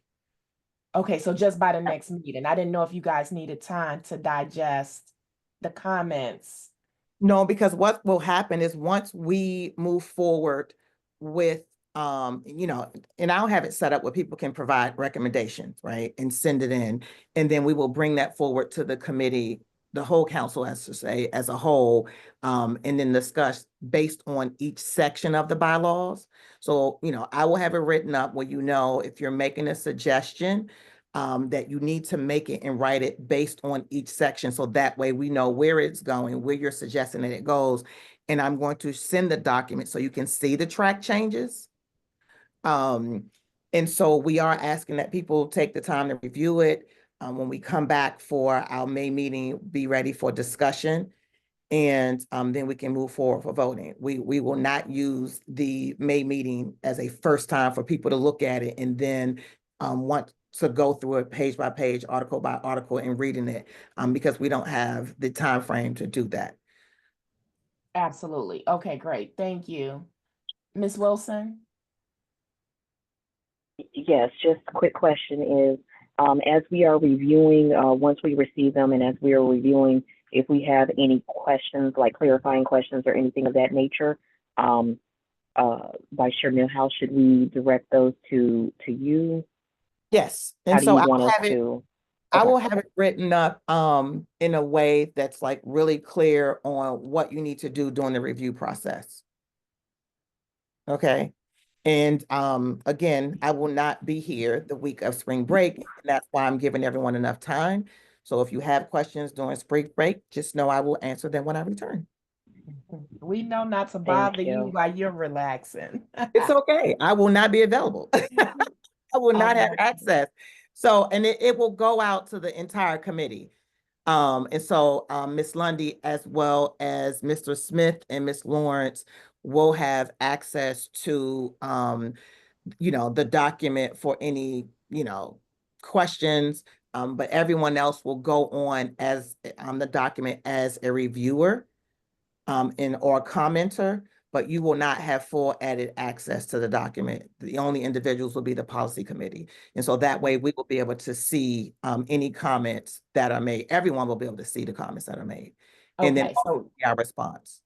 Okay, so just by the next meeting. I didn't know if you guys needed time to digest the comments. No, because what will happen is once we move forward with, and I'll have it set up where people can provide recommendations, right? And send it in. And then we will bring that forward to the committee, the whole council, as to say, as a whole, and then discuss based on each section of the bylaws. So, I will have it written up where, if you're making a suggestion, that you need to make it and write it based on each section. So that way we know where it's going, where you're suggesting that it goes. And I'm going to send the document so you can see the track changes. And so we are asking that people take the time to review it. When we come back for our May meeting, be ready for discussion. And then we can move forward for voting. We will not use the May meeting as a first time for people to look at it and then want to go through it page by page, article by article, and reading it, because we don't have the time frame to do that. Absolutely. Okay, great. Thank you. Ms. Wilson? Yes, just a quick question is, as we are reviewing, once we receive them and as we are reviewing, if we have any questions, like clarifying questions or anything of that nature, Vice Chair Millhouse, should we direct those to you? Yes, How and do so you I'll want us have it, to? I Okay. will have it written up in a way that's like really clear on what you need to do during the review process. Okay. And again, I will not be here the week of spring break. And that's why I'm giving everyone enough time. So if you have questions during spring break, just know I will answer them when I return. We know not to Thank bother you you. while you're relaxing. It's okay. I will not be available. I will not have access. So, and it will go out to the entire committee. And so Ms. Lundy, as well as Mr. Smith and Ms. Lawrence, will have access to the document for any, questions. But everyone else will go on as the document as a reviewer or a commenter, but you will not have full added access to the document. The only individuals will be the policy committee. And so that way we will be able to see any comments that are made. Everyone will be able to see the comments that are made. And then Okay, so our response.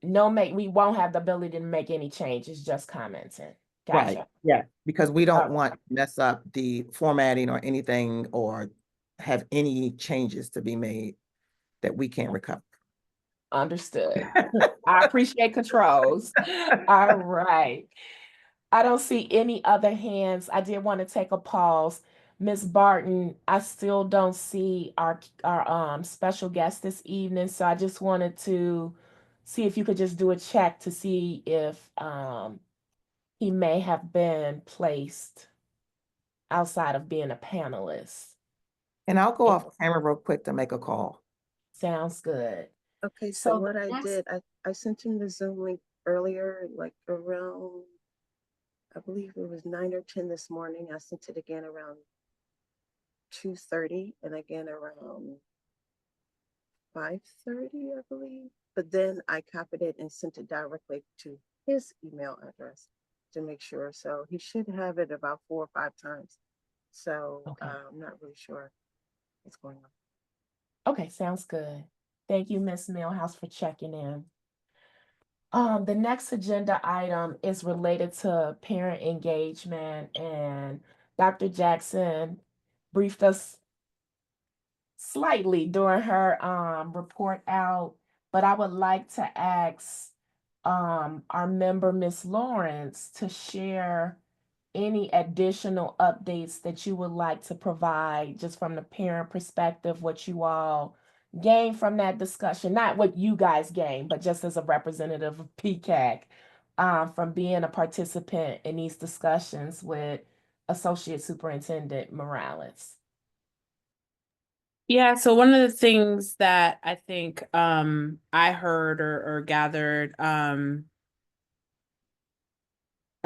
we won't have the ability to make any changes, just commenting. Right, Gotcha. yeah, because we don't Oh. want to mess up the formatting or anything or have any changes to be made that we can't recover. Understood. I appreciate controls. All right. I don't see any other hands. I did want to take a pause. Ms. Barton, I still don't see our special guest this evening, so I just wanted to see if you could just do a check to see if he may have been placed outside of being a panelist. And I'll go off camera real quick to make a call. Sounds good. Okay, so So what I next- did, I sent him the Zoom link earlier, like around, I believe it was 9 or 10 this morning. I sent it again around 2:30 and again around 5:30, I believe. But then I copied it and sent it directly to his email address to make sure. So he should have it about 4 or 5 times. So Okay. I'm not really sure what's going on. Okay, sounds good. Thank you, Ms. Millhouse, for checking in. The next agenda item is related to parent engagement, and Dr. Jackson briefed us slightly during her report out, but I would like to ask our member, Ms. Lawrence, to share any additional updates that you would like to provide just from the parent perspective, what you all gained from that discussion, not what you guys gained, but just as a representative of PCAC, from being a participant in these discussions with Associate Superintendent Morales. Yeah, so one of the things that I think I heard or gathered I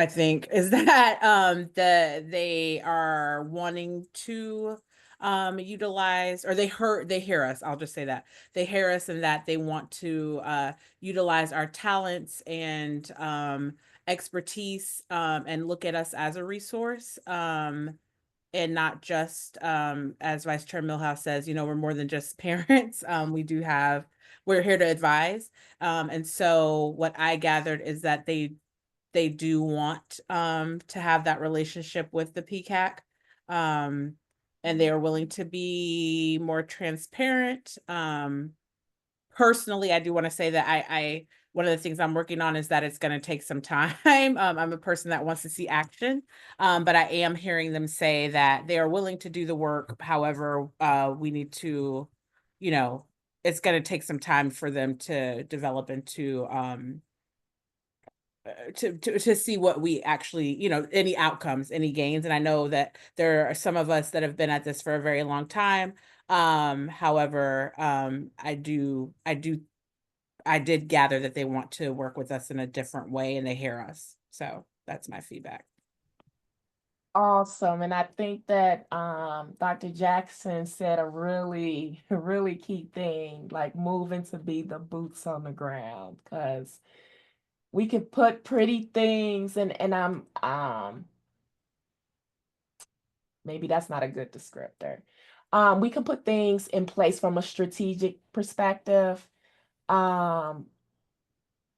think is that they are wanting to utilize, or they hear us, I'll just say that. They hear us and that they want to utilize our talents and expertise and look at us as a resource. And not just as Vice Chair Millhouse says, we're more than just parents. We're here to advise. And so what I gathered is that they do want to have that relationship with the PCAC. And they are willing to be more transparent. Personally, I do want to say that I one of the things I'm working on is that it's going to take some time. I'm a person that wants to see action, but I am hearing them say that they are willing to do the work. However, we need to, it's going to take some time for them to develop into to see what we actually, any outcomes, any gains. And I know that there are some of us that have been at this for a very long time. However, I did gather that they want to work with us in a different way and they hear us. So that's my feedback. Awesome. And I think that Dr. Jackson said a really, really key thing, like moving to be the boots on the ground, because we could put pretty things and I'm maybe that's not a good descriptor. We can put things in place from a strategic perspective. Um,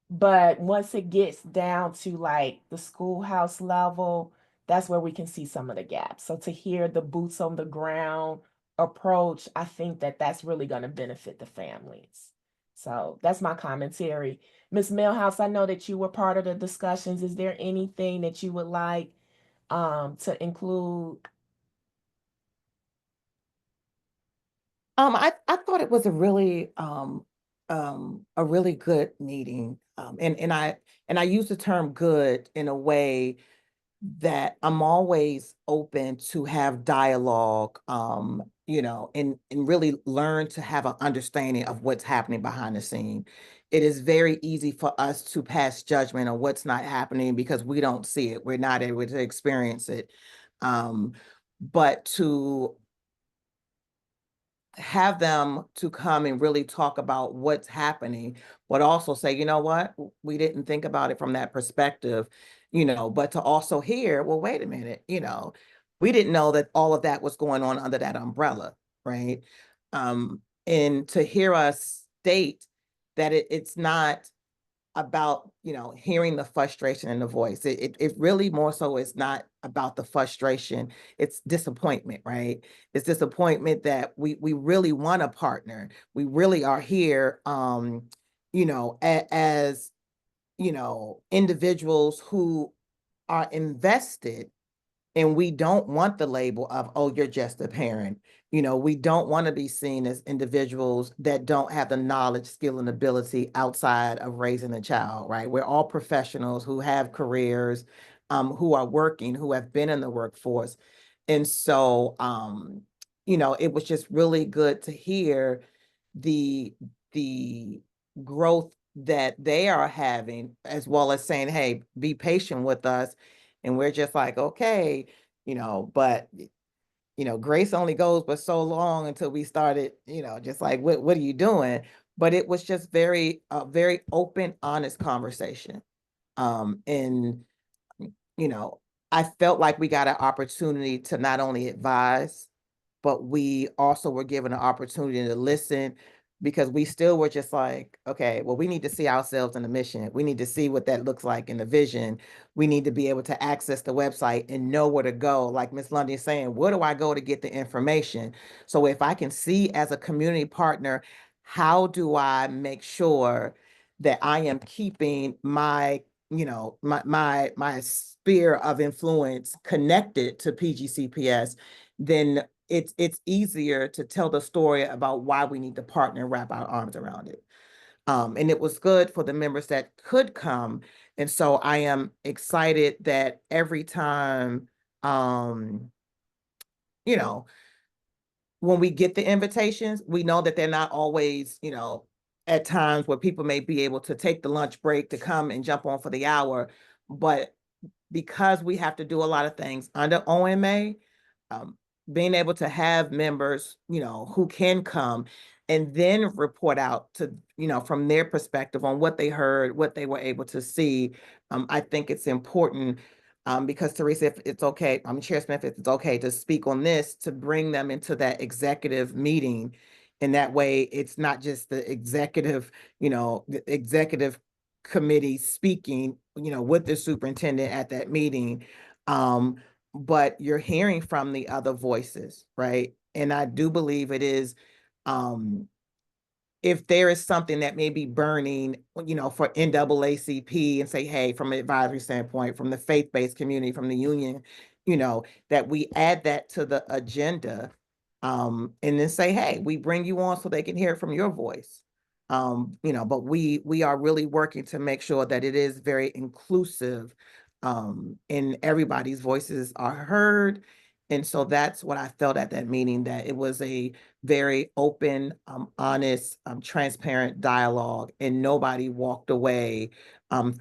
but once it gets down to like the schoolhouse level, that's where we can see some of the gaps. So to hear the boots on the ground approach, I think that that's really going to benefit the families. So that's my commentary. Ms. Millhouse, I know that you were part of the discussions. Is there anything that you would like to include? I thought it was a really good meeting. And I use the term good in a way that I'm always open to have dialogue, and really learn to have an understanding of what's happening behind the scene. It is very easy for us to pass judgment on what's not happening because we don't see it. We're not able to experience it. But to have them to come and really talk about what's happening, but also say, you know what, we didn't think about it from that perspective, but to also hear, well, wait a minute, we didn't know that all of that was going on under that umbrella, right? And to hear us state that it's not about hearing the frustration in the voice. It really more so is not about the frustration. It's disappointment, right? It's disappointment that we really want a partner. We really are here as individuals who are invested, and we don't want the label of, oh, you're just a parent. We don't want to be seen as individuals that don't have the knowledge, skill, and ability outside of raising a child, right? We're all professionals who have careers, who are working, who have been in the workforce. And so, it was just really good to hear the growth that they are having, as well as saying, hey, be patient with us. And we're just like, okay, but grace only goes but so long until we started, just like, what are you doing? But it was just very open, honest conversation. And I felt like we got an opportunity to not only advise, but we also were given an opportunity to listen, because we still were just like, okay, well, we need to see ourselves in the mission. We need to see what that looks like in the vision. We need to be able to access the website and know where to go. Like Ms. Lundy is saying, where do I go to get the information? So if I can see as a community partner, how do I make sure that I am keeping my my sphere of influence connected to PGCPS, then it's easier to tell the story about why we need to partner and wrap our arms around it. And it was good for the members that could come. And so I am excited that every time, you know, when we get the invitations, we know that they're not always, at times where people may be able to take the lunch break to come and jump on for the hour. But because we have to do a lot of things under OMA, um, being able to have members, who can come and then report out to, from their perspective on what they heard, what they were able to see. I think it's important, because Teresa, if it's okay, Chair Smith, if it's okay to speak on this, to bring them into that executive meeting. And that way it's not just the executive, the executive committee speaking, with the superintendent at that meeting. But you're hearing from the other voices, right? And I do believe it is, if there is something that may be burning, for NAACP, and say, hey, from an advisory standpoint, from the faith-based community, from the union, that we add that to the agenda, and then say, hey, we bring you on so they can hear it from your voice. But we are really working to make sure that it is very inclusive, and everybody's voices are heard. And so that's what I felt at that meeting, that it was a very open, honest, transparent dialogue, and nobody walked away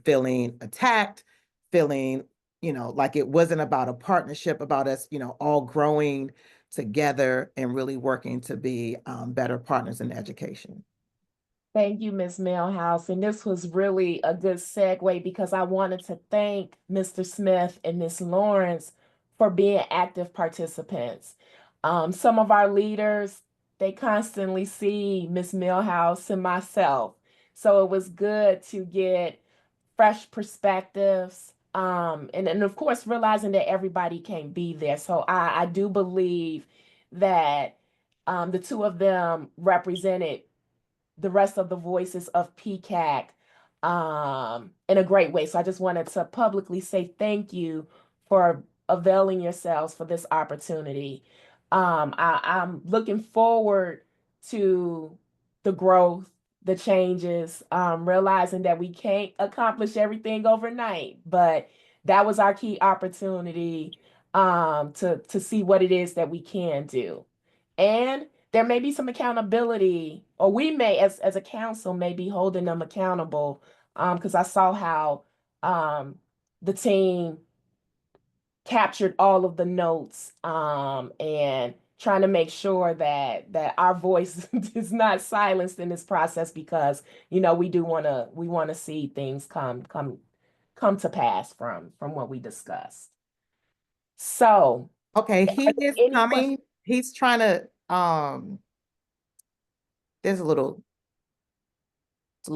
feeling attacked, feeling like it wasn't about a partnership, about us, all growing together and really working to be better partners in education. Thank you, Ms. Millhouse. And this was really a good segue because I wanted to thank Mr. Smith and Ms. Lawrence for being active participants. Some of our leaders, they constantly see Ms. Millhouse and myself. So it was good to get fresh perspectives. And of course, realizing that everybody can't be there. So I do believe that the two of them represented the rest of the voices of PCAC in a great way. So I just wanted to publicly say thank you for availing yourselves for this opportunity. I'm looking forward to the growth, the changes, realizing that we can't accomplish everything overnight, but that was our key opportunity to see what it is that we can do. And there may be some accountability, or we may, as a council, may be holding them accountable. Because I saw how the team captured all of the notes and trying to make sure that our voice is not silenced in this process, because we want to see things come to pass from what we discussed. So Okay, he are there is any coming. questions? He's trying to, it's a little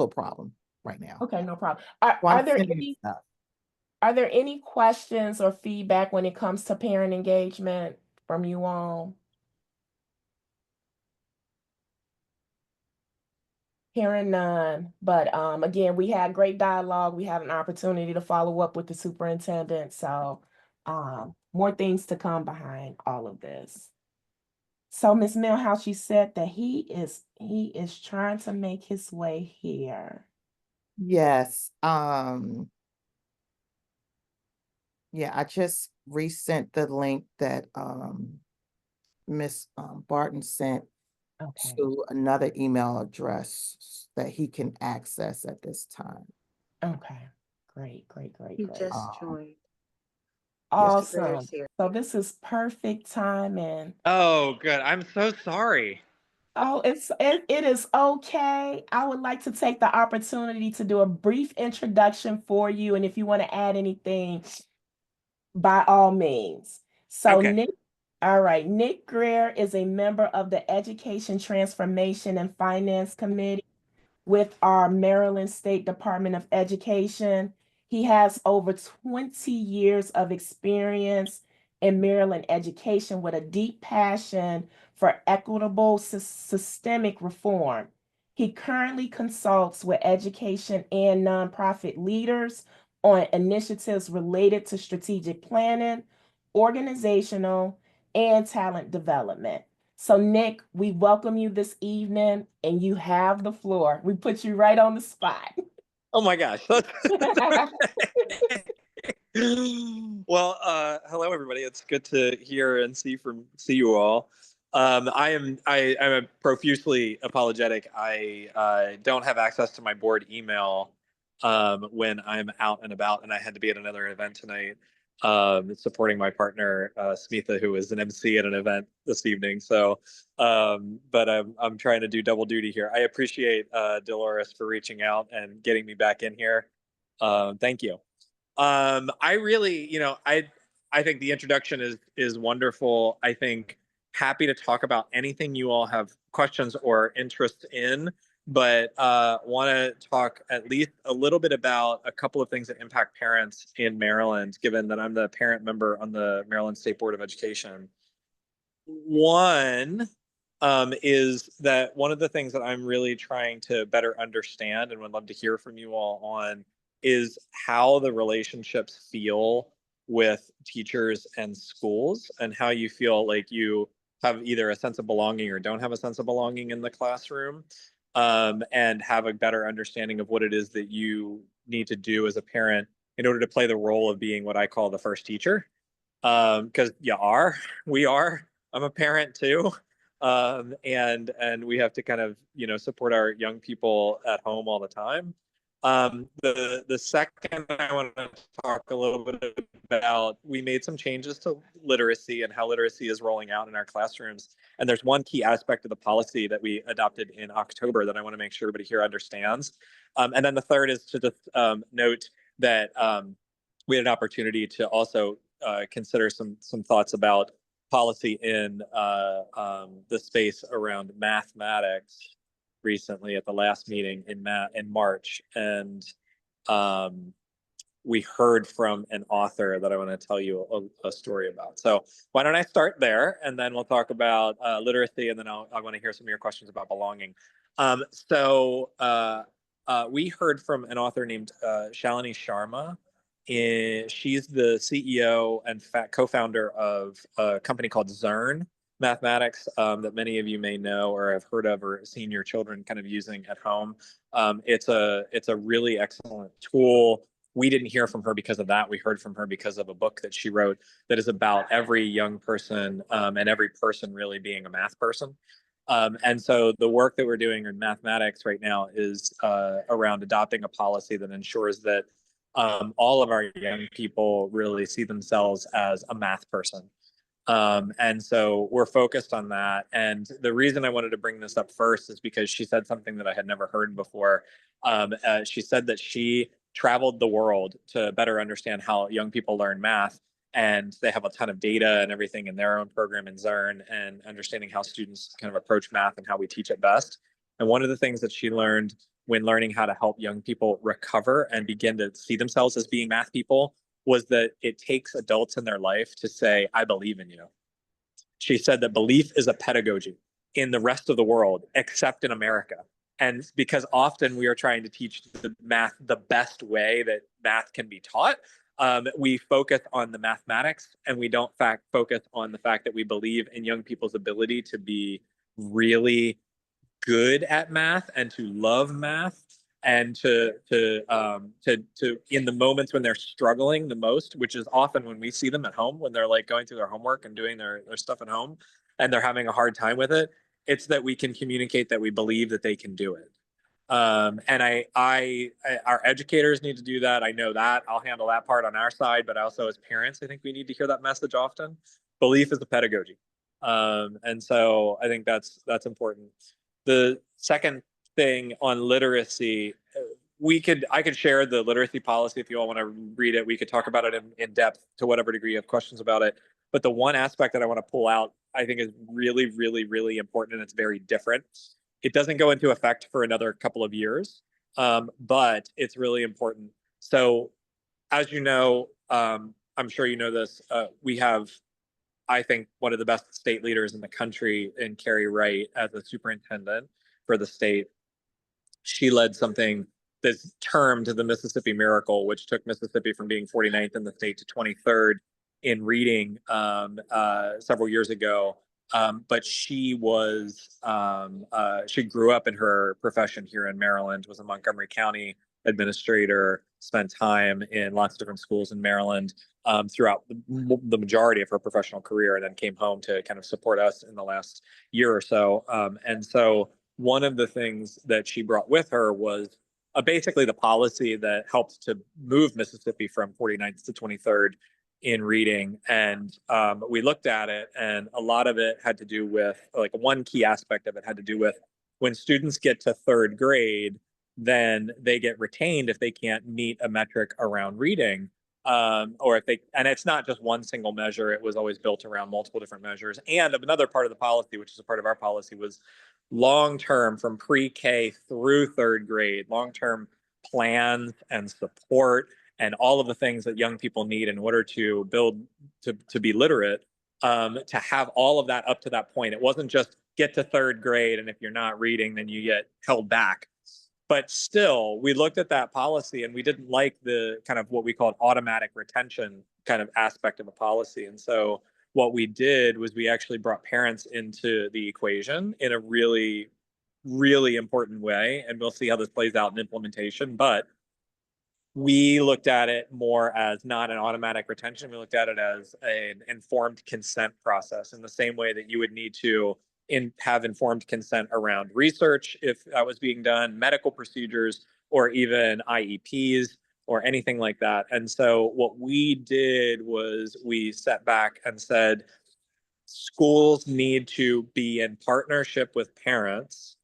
problem right now. Okay, no problem. So Are I'm there sending any stuff. Are there any questions or feedback when it comes to parent engagement from you all? Hearing none, but again, we had great dialogue. We had an opportunity to follow up with the superintendent, so more things to come behind all of this. So Ms. Millhouse, you said that he is trying to make his way here. Yes. Yeah, I just resent the link that Miss Barton sent Okay. to another email address that he can access at this time. Okay. Great. He just Um, joined. Awesome. Mr. here. So this is perfect timing. Oh, good. I'm so sorry. Oh, it is okay. I would like to take the opportunity to do a brief introduction for you, and if you want to add anything, by all means. So Okay. Nick Greer is a member of the Education Transformation and Finance Committee with our Maryland State Department of Education. He has over 20 years of experience in Maryland education with a deep passion for equitable systemic reform. He currently consults with education and nonprofit leaders on initiatives related to strategic planning, organizational, and talent development. So, Nick, we welcome you this evening, and you have the floor. We put you right on the spot. Oh my gosh. Well, hello everybody. It's good to hear and see you all. I'm profusely apologetic. I don't have access to my board email when I'm out and about, and I had to be at another event tonight supporting my partner Smitha, who is an MC at an event this evening. So, but I'm trying to do double duty here. I appreciate Dolores for reaching out and getting me back in here. Thank you. I really, I think the introduction is wonderful. I think happy to talk about anything you all have questions or interest in, but want to talk at least a little bit about a couple of things that impact parents in Maryland, given that I'm the parent member on the Maryland State Board of Education. One is that one of the things that I'm really trying to better understand and would love to hear from you all on is how the relationships feel with teachers and schools, and how you feel like you have either a sense of belonging or don't have a sense of belonging in the classroom, and have a better understanding of what it is that you need to do as a parent in order to play the role of being what I call the first teacher. Because we are. I'm a parent too. And we have to kind of, support our young people at home all the time. The second I want to talk a little bit about, we made some changes to literacy and how literacy is rolling out in our classrooms. And there's one key aspect of the policy that we adopted in October that I want to make sure everybody here understands. And then the third is to just note that we had an opportunity to also consider some thoughts about policy in the space around mathematics recently at the last meeting in March, and we heard from an author that I want to tell you a story about. So why don't I start there, and then we'll talk about literacy, and then I want to hear some of your questions about belonging. We heard from an author named Shalini Sharma. She's the CEO and co-founder of a company called Zearn Mathematics that many of you may know or have heard of or seen your children kind of using at home. It's a really excellent tool. We didn't hear from her because of that. We heard from her because of a book that she wrote that is about every young person and every person really being a math person. And so the work that we're doing in mathematics right now is around adopting a policy that ensures that all of our young people really see themselves as a math person. And so we're focused on that. And the reason I wanted to bring this up first is because she said something that I had never heard before. She said that she traveled the world to better understand how young people learn math. And they have a ton of data and everything in their own program in Zearn, and understanding how students kind of approach math and how we teach it best. And one of the things that she learned when learning how to help young people recover and begin to see themselves as being math people was that it takes adults in their life to say, I believe in you. She said that belief is a pedagogy in the rest of the world, except in America. And because often we are trying to teach the math the best way that math can be taught, we focus on the mathematics, and we don't focus on the fact that we believe in young people's ability to be really good at math and to love math, and to in the moments when they're struggling the most, which is often when we see them at home, when they're like going through their homework and doing their stuff at home and they're having a hard time with it, it's that we can communicate that we believe that they can do it. And our educators need to do that. I know that. I'll handle that part on our side, but also as parents, I think we need to hear that message often. Belief is a pedagogy. And so I think that's important. The second thing on literacy, I could share the literacy policy if you all want to read it. We could talk about it in depth to whatever degree you have questions about it. But the one aspect that I want to pull out, I think is really, really, really important, and it's very different. It doesn't go into effect for another couple of years, but it's really important. So as you know, I'm sure you know this, we have, I think, one of the best state leaders in the country in Carrie Wright as a superintendent for the state. She led something that's termed the Mississippi Miracle, which took Mississippi from being 49th in the state to 23rd in reading several years ago. But she grew up in her profession here in Maryland, was a Montgomery County administrator, spent time in lots of different schools in Maryland throughout the majority of her professional career, and then came home to kind of support us in the last year or so. And so one of the things that she brought with her was basically the policy that helped to move Mississippi from 49th to 23rd in reading. And we looked at it, and a lot of it had to do with, like, one key aspect of it had to do with when students get to third grade, then they get retained if they can't meet a metric around reading. Or if they, and it's not just one single measure, it was always built around multiple different measures. And another part of the policy, which is a part of our policy, was long-term from pre-K through third grade, long-term plans and support and all of the things that young people need in order to build, to be literate, to have all of that up to that point. It wasn't just get to third grade, and if you're not reading, then you get held back. But still, we looked at that policy, and we didn't like the kind of what we called automatic retention kind of aspect of a policy. And so what we did was we actually brought parents into the equation in a really, really important way. And we'll see how this plays out in implementation. But we looked at it more as not an automatic retention. We looked at it as an informed consent process, in the same way that you would need to have informed consent around research if that was being done, medical procedures, or even IEPs or anything like that. And so what we did was we sat back and said, schools need to be in partnership with parents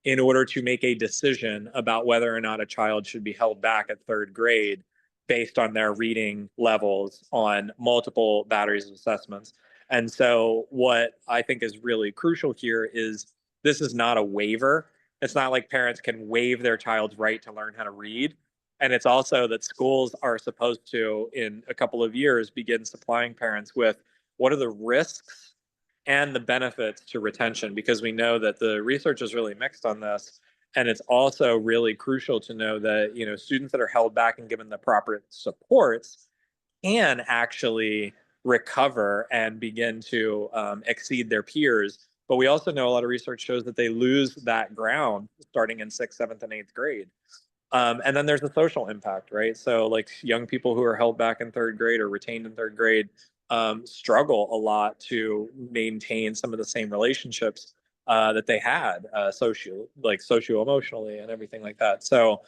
in order to make a decision about whether or not a child should be held back at third grade based on their reading levels on multiple batteries of assessments. And so what I think is really crucial here is this is not a waiver. It's not like parents can waive their child's right to learn how to read. And it's also that schools are supposed to, in a couple of years, begin supplying parents with what are the risks and the benefits to retention, because we know that the research is really mixed on this. And it's also really crucial to know that, you know, students that are held back and given the proper supports can actually recover and begin to exceed their peers. But we also know a lot of research shows that they lose that ground starting in 6th, 7th, and 8th grade. And then there's the social impact, right? So like young people who are held back in third grade or retained in third grade struggle a lot to maintain some of the same relationships that they had socio-emotionally and everything like that. So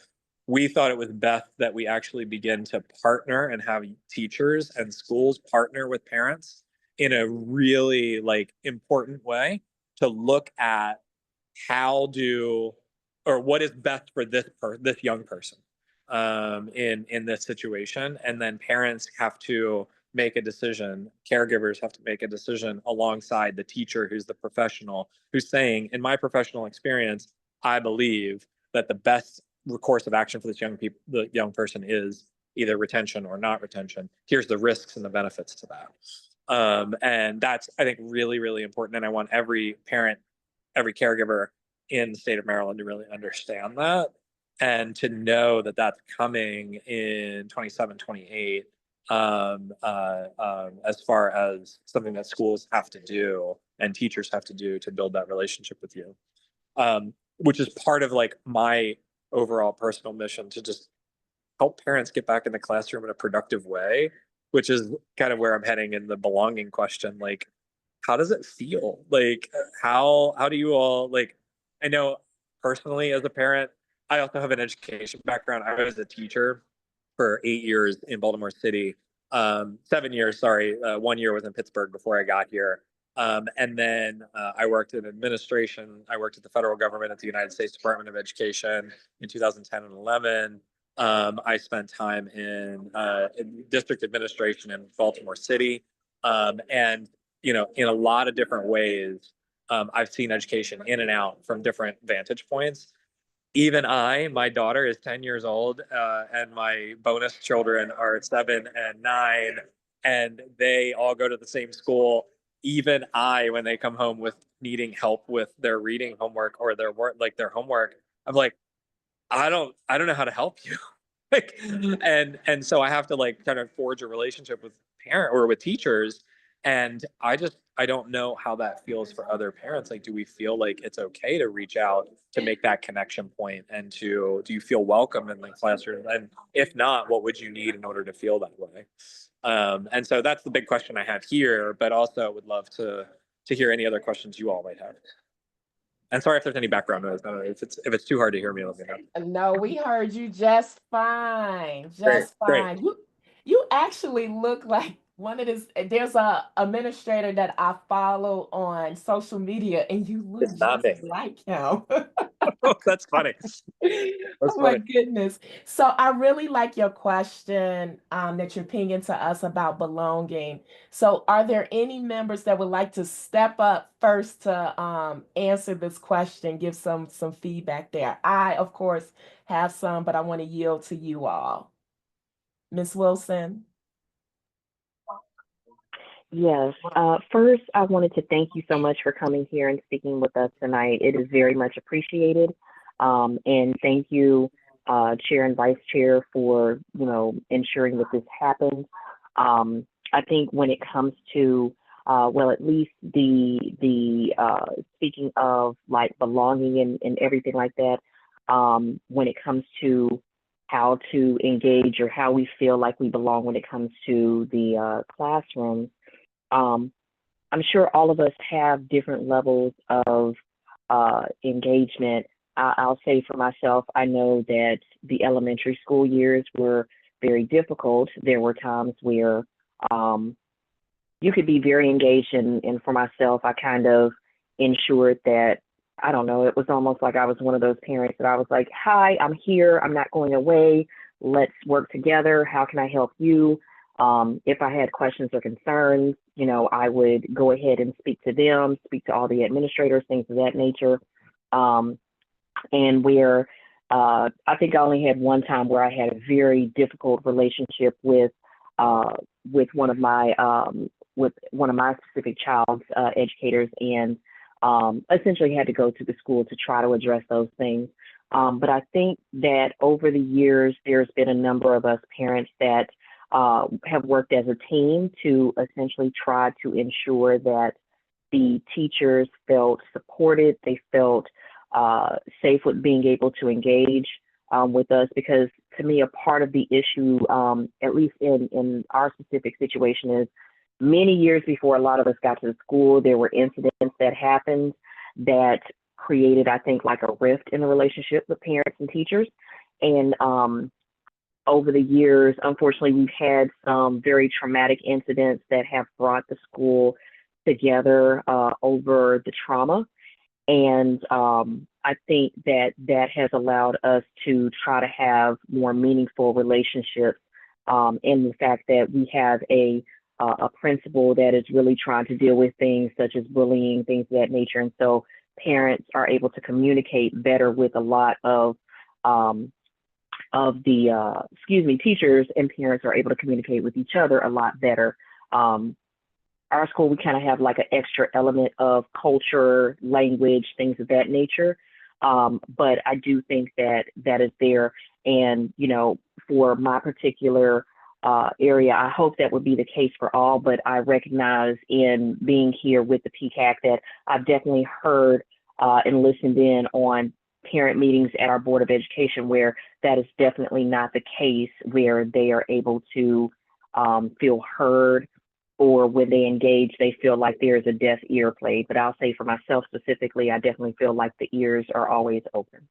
we thought it was best that we actually begin to partner and have teachers and schools partner with parents in a really like important way to look at what is best for this young person in this situation. And then parents have to make a decision, caregivers have to make a decision alongside the teacher who's the professional, who's saying, in my professional experience, I believe that the best course of action for the young person is either retention or not retention. Here's the risks and the benefits to that. And that's, I think, really, really important. And I want every parent, every caregiver in the state of Maryland to really understand that and to know that that's coming in 27, 28, as far as something that schools have to do and teachers have to do to build that relationship with you, which is part of like my overall personal mission to just help parents get back in the classroom in a productive way, which is kind of where I'm heading in the belonging question. Like, how does it feel? Like, how do you all, like, I know personally as a parent, I also have an education background. I was a teacher for 8 years in Baltimore City, 7 years, sorry. 1 year was in Pittsburgh before I got here. And then I worked in administration. I worked at the federal government at the United States Department of Education in 2010 and 11. I spent time in district administration in Baltimore City. And, you know, in a lot of different ways, I've seen education in and out from different vantage points. Even my daughter is 10 years old, and my bonus children are 7 and 9, and they all go to the same school. Even when they come home with needing help with their reading homework or their work, like their homework, I'm like, I don't know how to help you. Like, and so I have to like kind of forge a relationship with parent or with teachers. And I don't know how that feels for other parents. Like, do we feel like it's okay to reach out to make that connection point, and do you feel welcome in the classroom? And if not, what would you need in order to feel that way? And so that's the big question I have here, but also would love to hear any other questions you all might have. And sorry if there's any background noise. If it's too hard to hear me, let me know. No, we heard you just fine, Great, just great. fine. You actually look like one of this. There's a administrator that I follow on social media, and you look It's not just me. like him. Oh, that's funny. Oh my goodness. So I really like your question that you're pinging to us about belonging. So are there any members that would like to step up first to answer this question, give some feedback there? I, of course, have some, but I want to yield to you all. Ms. Wilson. Yes. First, I wanted to thank you so much for coming here and speaking with us tonight. It is very much appreciated. And thank you, Chair and Vice Chair, for, you know, ensuring that this happens. I think when it comes to, well, at least the speaking of like belonging and everything like that, when it comes to how to engage or how we feel like we belong when it comes to the classroom, I'm sure all of us have different levels of engagement I'll say for myself, I know that the elementary school years were very difficult. There were times where you could be very engaged, and for myself, I kind of ensured that, I don't know, it was almost like I was one of those parents that I was like, hi, I'm here, I'm not going away, let's work together, how can I help you? If I had questions or concerns, you know, I would go ahead and speak to them, speak to all the administrators, things of that nature. And where I think I only had one time where I had a very difficult relationship with one of my specific child's educators, and essentially had to go to the school to try to address those things. But I think that over the years, there's been a number of us parents that have worked as a team to essentially try to ensure that the teachers felt supported, they felt safe with being able to engage with us, because to me, a part of the issue, at least in our specific situation, is many years before a lot of us got to the school, there were incidents that happened that created, I think, like a rift in the relationship with parents and teachers. And over the years, unfortunately, we've had some very traumatic incidents that have brought the school together over the trauma. And I think that that has allowed us to try to have more meaningful relationships, in the fact that we have a principal that is really trying to deal with things such as bullying, things of that nature. And so parents are able to communicate better with a lot of the teachers, and parents are able to communicate with each other a lot better. Our school, we kind of have like an extra element of culture, language, things of that nature. But I do think that that is there. And, you know, for my particular area, I hope that would be the case for all, but I recognize in being here with the PCAC that I've definitely heard and listened in on parent meetings at our Board of Education where that is definitely not the case, where they are able to feel heard, or when they engage, they feel like there's a deaf ear played. But I'll say for myself specifically, I definitely feel like the ears are always open.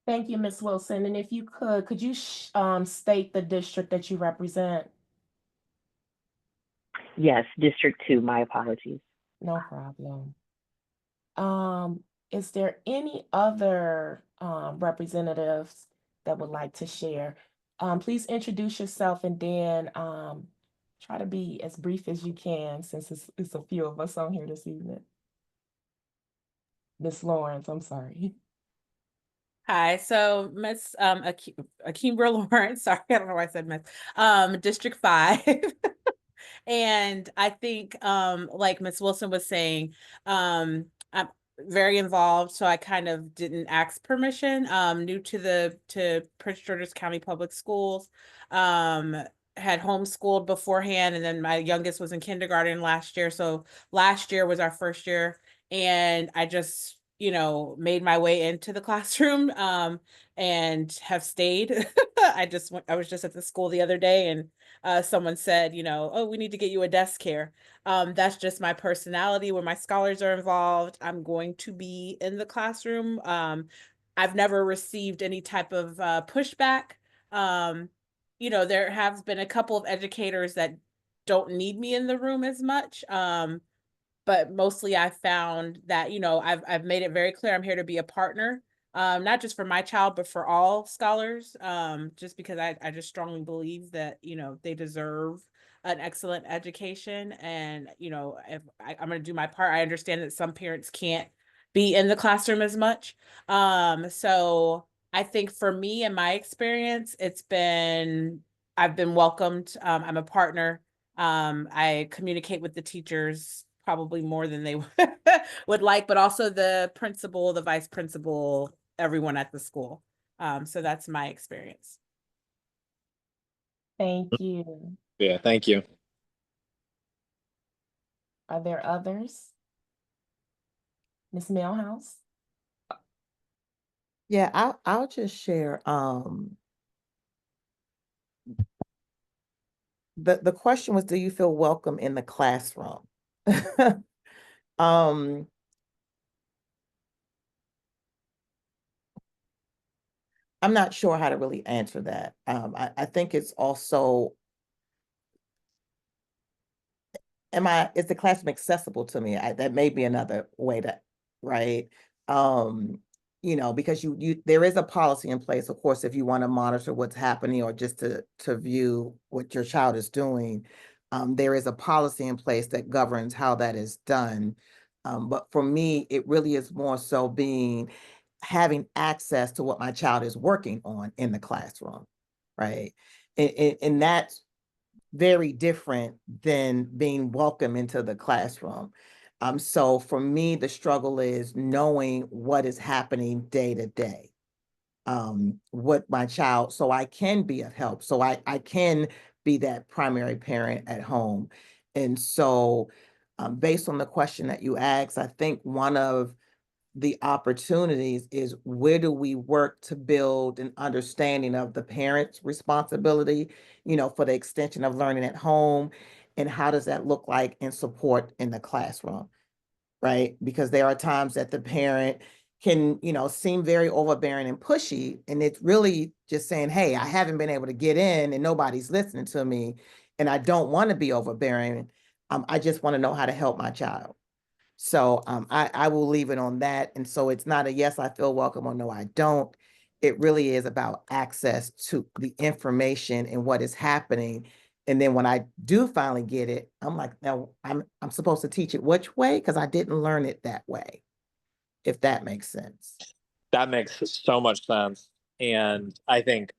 Thank you, Ms. Wilson. And if you could you state the district that you represent? Yes, District 2, my apologies. No problem. Is there any other representatives that would like to share? Please introduce yourself, and then try to be as brief as you can, since it's a few of us on here this evening. Miss Lawrence, I'm sorry. Hi, so Miss Akimbra Lawrence, sorry, I don't know why I said Miss, District 5. And I think, like Miss Wilson was saying, I'm very involved, so I kind of didn't ask permission. New to Prince George's County Public Schools. Had homeschooled beforehand, and then my youngest was in kindergarten last year. So last year was our first year, and I just, you know, made my way into the classroom and have stayed. I was just at the school the other day, and someone said, you know, oh, we need to get you a desk here. That's just my personality. When my scholars are involved, I'm going to be in the classroom. I've never received any type of pushback. You know, there have been a couple of educators that don't need me in the room as much. But mostly I found that, you know, I've made it very clear I'm here to be a partner, not just for my child, but for all scholars, just because I just strongly believe that, you know, they deserve an excellent education. And, you know, if I'm going to do my part, I understand that some parents can't be in the classroom as much. So I think for me and my experience, I've been welcomed. I'm a partner. I communicate with the teachers probably more than they would like, but also the principal, the vice principal, everyone at the school. So that's my experience. Thank you. Yeah, thank you. Are there others? Ms. Millhouse? Yeah, I'll just share. The question was, do you feel welcome in the classroom? I'm not sure how to really answer that. I think it's also, is the classroom accessible to me? That may be another way to, right? Because there is a policy in place, of course, if you want to monitor what's happening or just to view what your child is doing, there is a policy in place that governs how that is done. But for me, it really is more so having access to what my child is working on in the classroom, right? And that's very different than being welcome into the classroom. So for me, the struggle is knowing what is happening day to day with my child, so I can be of help, so I can be that primary parent at home. And so based on the question that you asked, I think one of the opportunities is, where do we work to build an understanding of the parent's responsibility, for the extension of learning at home, and how does that look like in support in the classroom, right? Because there are times that the parent can, seem very overbearing and pushy, and it's really just saying, hey, I haven't been able to get in and nobody's listening to me, and I don't want to be overbearing. I just want to know how to help my child. So I will leave it on that. And so it's not a yes, I feel welcome, or no, I don't. It really is about access to the information and what is happening. And then when I do finally get it, I'm like, now I'm supposed to teach it which way? Because I didn't learn it that way, if that makes sense. That makes so much sense. And I think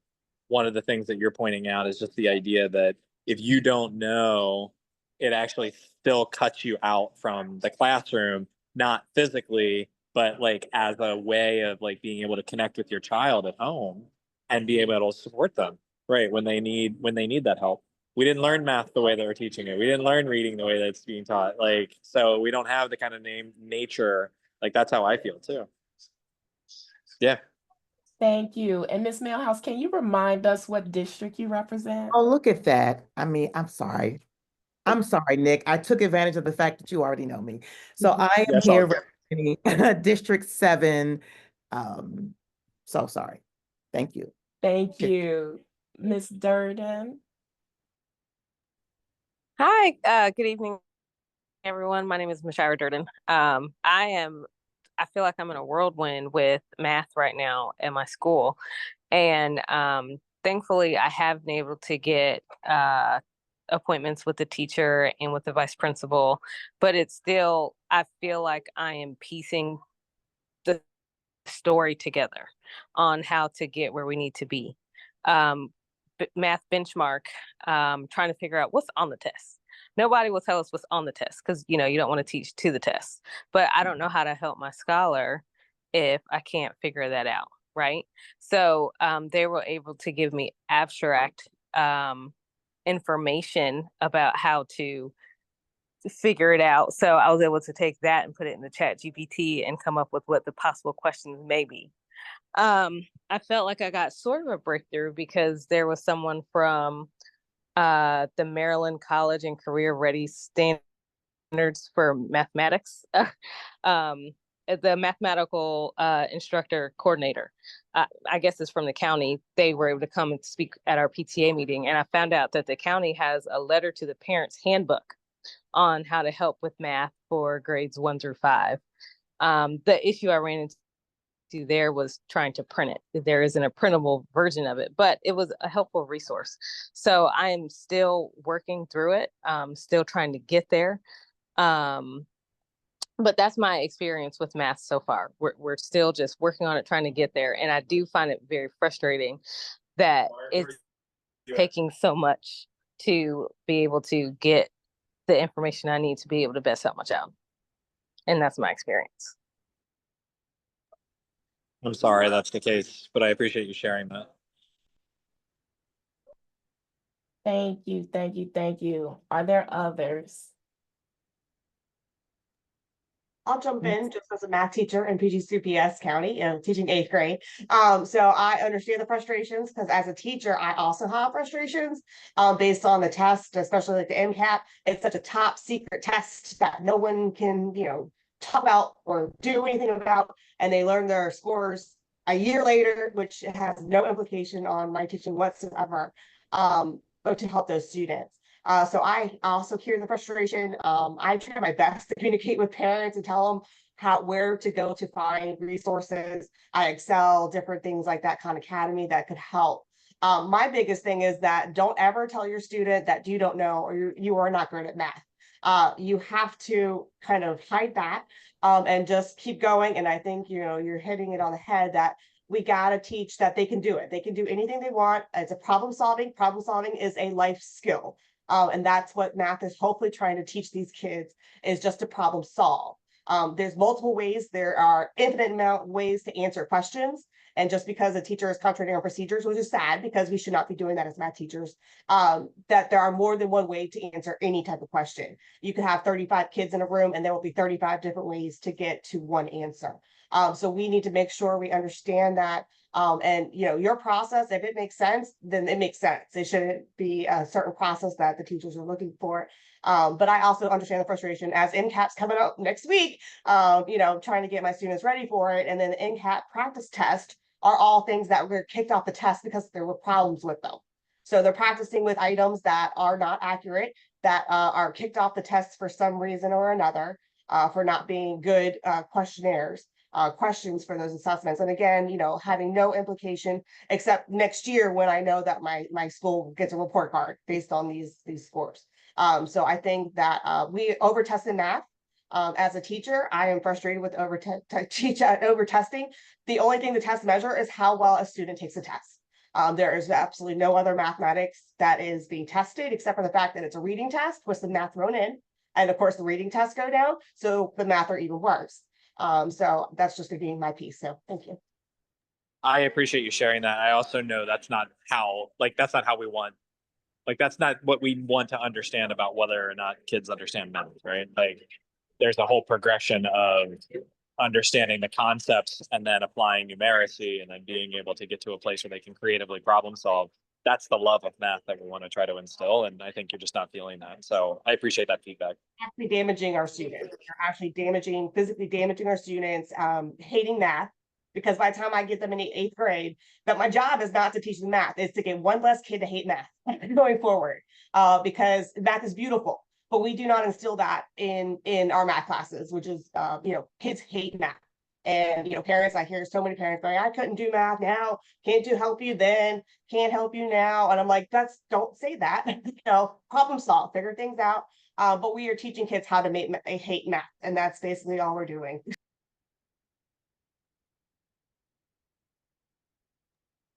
one of the things that you're pointing out is just the idea that if you don't know, it actually still cuts you out from the classroom, not physically, but like as a way of like being able to connect with your child at home and be able to support them, right? When they need that help. We didn't learn math the way that we're teaching it. We didn't learn reading the way that's being taught. Like, so we don't have the kind of nature. Like, that's how I feel too. Yeah. Thank you. And Ms. Millhouse, can you remind us what district you represent? Oh, look at that. I mean, I'm sorry. I'm sorry, Nick. I took advantage of the fact that you already know me. So I am That's all here good. representing District 7. So sorry. Thank you. Thank you. Ms. Durden? Hi, good evening, everyone. My name is Mashira Durden. I feel like I'm in a whirlwind with math right now at my school. And thankfully, I have been able to get appointments with the teacher and with the vice principal, but it's still, I feel like I am piecing the story together on how to get where we need to be. Math benchmark, trying to figure out what's on the test. Nobody will tell us what's on the test because you don't want to teach to the test. But I don't know how to help my scholar if I can't figure that out, right? So they were able to give me abstract information about how to figure it out. So I was able to take that and put it in the ChatGPT and come up with what the possible questions may be. I felt like I got sort of a breakthrough because there was someone from the Maryland College and Career Ready Standards for Mathematics, the mathematical instructor coordinator. I guess it's from the county. They were able to come and speak at our PTA meeting, and I found out that the county has a letter to the parents handbook on how to help with math for grades 1 through 5. The issue I ran into there was trying to print it. There isn't a printable version of it, but it was a helpful resource. So I am still working through it, still trying to get there. But that's my experience with math so far. We're still just working on it, trying to get there. And I do find it very frustrating that it's taking so much to be able to get the information I need to be able to best help my child. And that's my experience. I'm sorry that's the case, but I appreciate you sharing that. Thank you, thank you, thank you. Are there others? I'll jump in just as a math teacher in PG-CPS County, teaching 8th grade. So I understand the frustrations because as a teacher, I also have frustrations based on the test, especially like the MCAT. It's such a top secret test that no one can, talk about or do anything about, and they learn their scores a year later, which has no implication on my teaching whatsoever, but to help those students. So I also hear the frustration. I try my best to communicate with parents and tell them where to go to find resources. I Excel, different things like that, Khan Academy that could help. My biggest thing is that don't ever tell your student that you don't know or you are not good at math. You have to kind of hide that and just keep going. And I think, you're hitting it on the head that we got to teach that they can do it. They can do anything they want. It's a problem solving. Problem solving is a life skill. And that's what math is hopefully trying to teach these kids, is just to problem solve. There's multiple ways. There are infinite amount of ways to answer questions. And just because a teacher is contradicting our procedures, which is sad because we should not be doing that as math teachers, that there are more than one way to answer any type of question. You could have 35 kids in a room and there will be 35 different ways to get to one answer. So we need to make sure we understand that. And your process, if it makes sense, then it makes sense. It shouldn't be a certain process that the teachers are looking for. But I also understand the frustration as NCAP's coming up next week, trying to get my students ready for it. And then the NCAP practice test are all things that were kicked off the test because there were problems with them. So they're practicing with items that are not accurate, that are kicked off the test for some reason or another, for not being good questionnaires. Questions for those assessments. And again, having no implication except next year when I know that my school gets a report card based on these scores. So I think that we over-tested math. As a teacher, I am frustrated with over-testing. The only thing the test measure is how well a student takes the test. There is absolutely no other mathematics that is being tested except for the fact that it's a reading test with some math thrown in. And of course, the reading tests go down, so the math are even worse. So that's just being my piece. So thank you. I appreciate you sharing that. I also know that's not how we want, that's not what we want to understand about whether or not kids understand math, right? There's a whole progression of understanding the concepts and then applying numeracy and then being able to get to a place where they can creatively problem solve. That's the love of math that we want to try to instill. And I think you're just not feeling that. So I appreciate that feedback. Actually damaging our students. They're actually physically damaging our students, hating math. Because by the time I get them in the 8th grade, that my job is not to teach them math, it's to get one less kid to hate math going forward. Because math is beautiful, but we do not instill that in our math classes, which is, kids hate math. And, parents, I hear so many parents going, I couldn't do math now, can't help you then, can't help you now. And I'm like, don't say that, problem solve, figure things out. But we are teaching kids how to hate math. And that's basically all we're doing.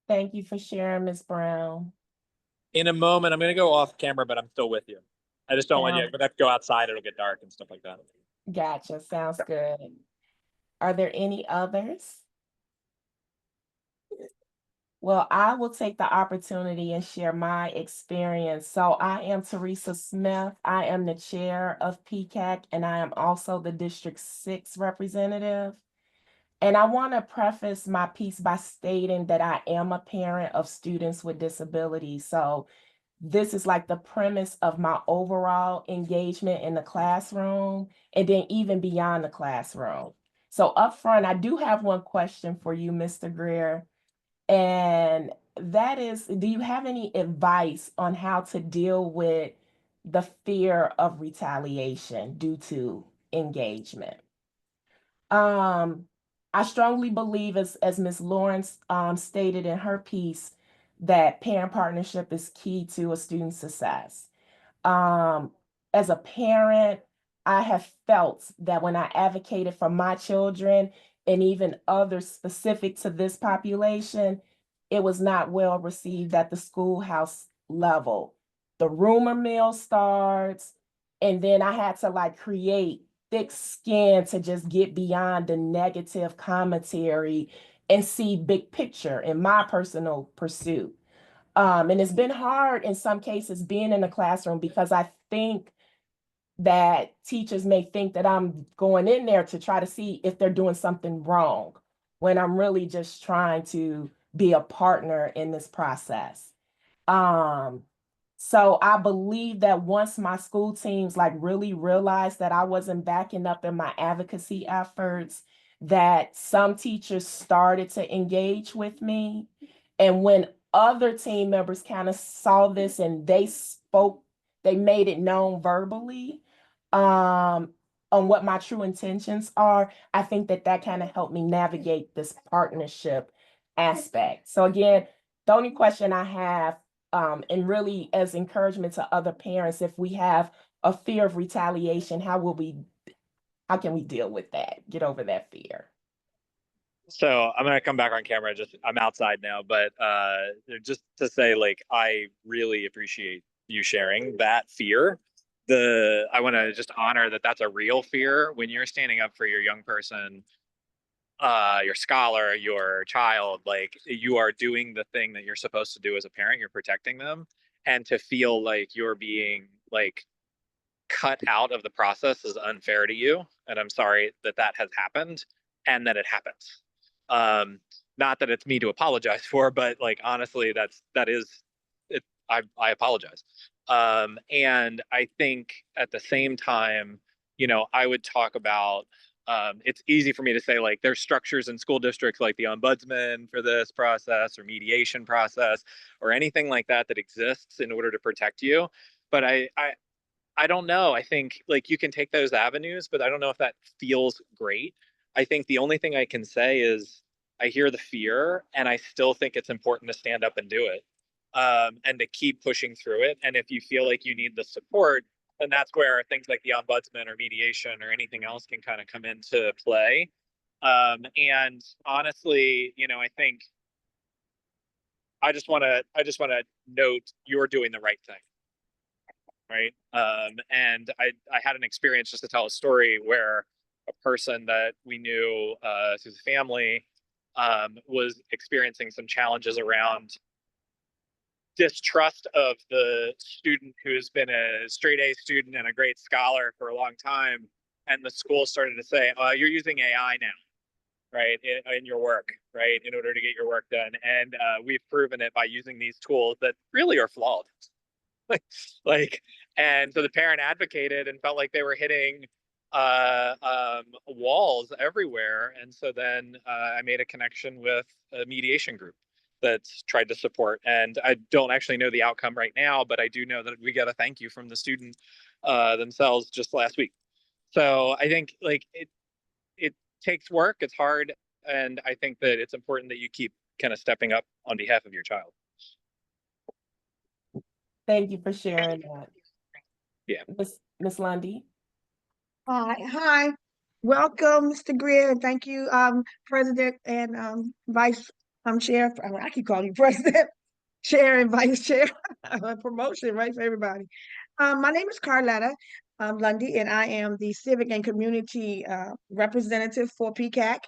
Thank you for sharing, Ms. Brown. In a moment, I'm going to go off camera, but I'm still with you. I just don't want you to have to go outside. It'll get dark and stuff like that. Gotcha. Sounds good. Are there any others? Well, I will take the opportunity and share my experience. So I am Teresa Smith. I am the chair of PCAC, and I am also the District 6 representative. And I want to preface my piece by stating that I am a parent of students with disabilities. So this is like the premise of my overall engagement in the classroom and then even beyond the classroom. So up front, I do have one question for you, Mr. Greer. And that is, do you have any advice on how to deal with the fear of retaliation due to engagement? I strongly believe, as Ms. Lawrence stated in her piece, that parent partnership is key to a student's success. As a parent, I have felt that when I advocated for my children and even others specific to this population, it was not well received at the schoolhouse level. The rumor mill starts, and then I had to create thick skin to just get beyond the negative commentary and see big picture in my personal pursuit. And it's been hard in some cases being in the classroom because I think that teachers may think that I'm going in there to try to see if they're doing something wrong when I'm really just trying to be a partner in this process. So I believe that once my school teams really realized that I wasn't backing up in my advocacy efforts, that some teachers started to engage with me. And when other team members kind of saw this and they spoke, they made it known verbally, on what my true intentions are, I think that that kind of helped me navigate this partnership aspect. So again, the only question I have, and really as encouragement to other parents, if we have a fear of retaliation, how can we deal with that? Get over that fear? So I'm gonna come back on camera. I'm outside now, but just to say, like, I really appreciate you sharing that fear. I want to just honor that that's a real fear when you're standing up for your young person, your scholar, your child. Like, you are doing the thing that you're supposed to do as a parent. You're protecting them, and to feel like you're being like cut out of the process is unfair to you. And I'm sorry that that has happened and that it happens. Not that it's me to apologize for, but like, honestly, that is it. I apologize. And I think at the same time, I would talk about, it's easy for me to say, like, there's structures in school districts like the ombudsman for this process or mediation process or anything like that that exists in order to protect you. But I don't know. I think, like, you can take those avenues, but I don't know if that feels great. I think the only thing I can say is I hear the fear, and I still think it's important to stand up and do it, and to keep pushing through it. And if you feel like you need the support, then that's where things like the ombudsman or mediation or anything else can kind of come into play. And honestly, I think I just want to note you're doing the right thing. Right. And I had an experience, just to tell a story, where a person that we knew through the family was experiencing some challenges around distrust of the student who's been a straight A student and a great scholar for a long time. And the school started to say, you're using AI now, right, in your work, right, in order to get your work done. And we've proven it by using these tools that really are flawed. And so the parent advocated and felt like they were hitting walls everywhere. And so then I made a connection with a mediation group that's tried to support. And I don't actually know the outcome right now, but I do know that we got a thank you from the student themselves just last week. So I think, like, it takes work, it's hard, and I think that it's important that you keep kind of stepping up on behalf of your child. Thank you for sharing that. Yeah. Miss Lundy. Hi. Welcome, Mr. Greer, and thank you, President and Vice Chair. I keep calling you President, Chair, and Vice Chair. A promotion, right, for everybody. My name is Carletta Lundy, and I am the Civic and Community Representative for PCAC.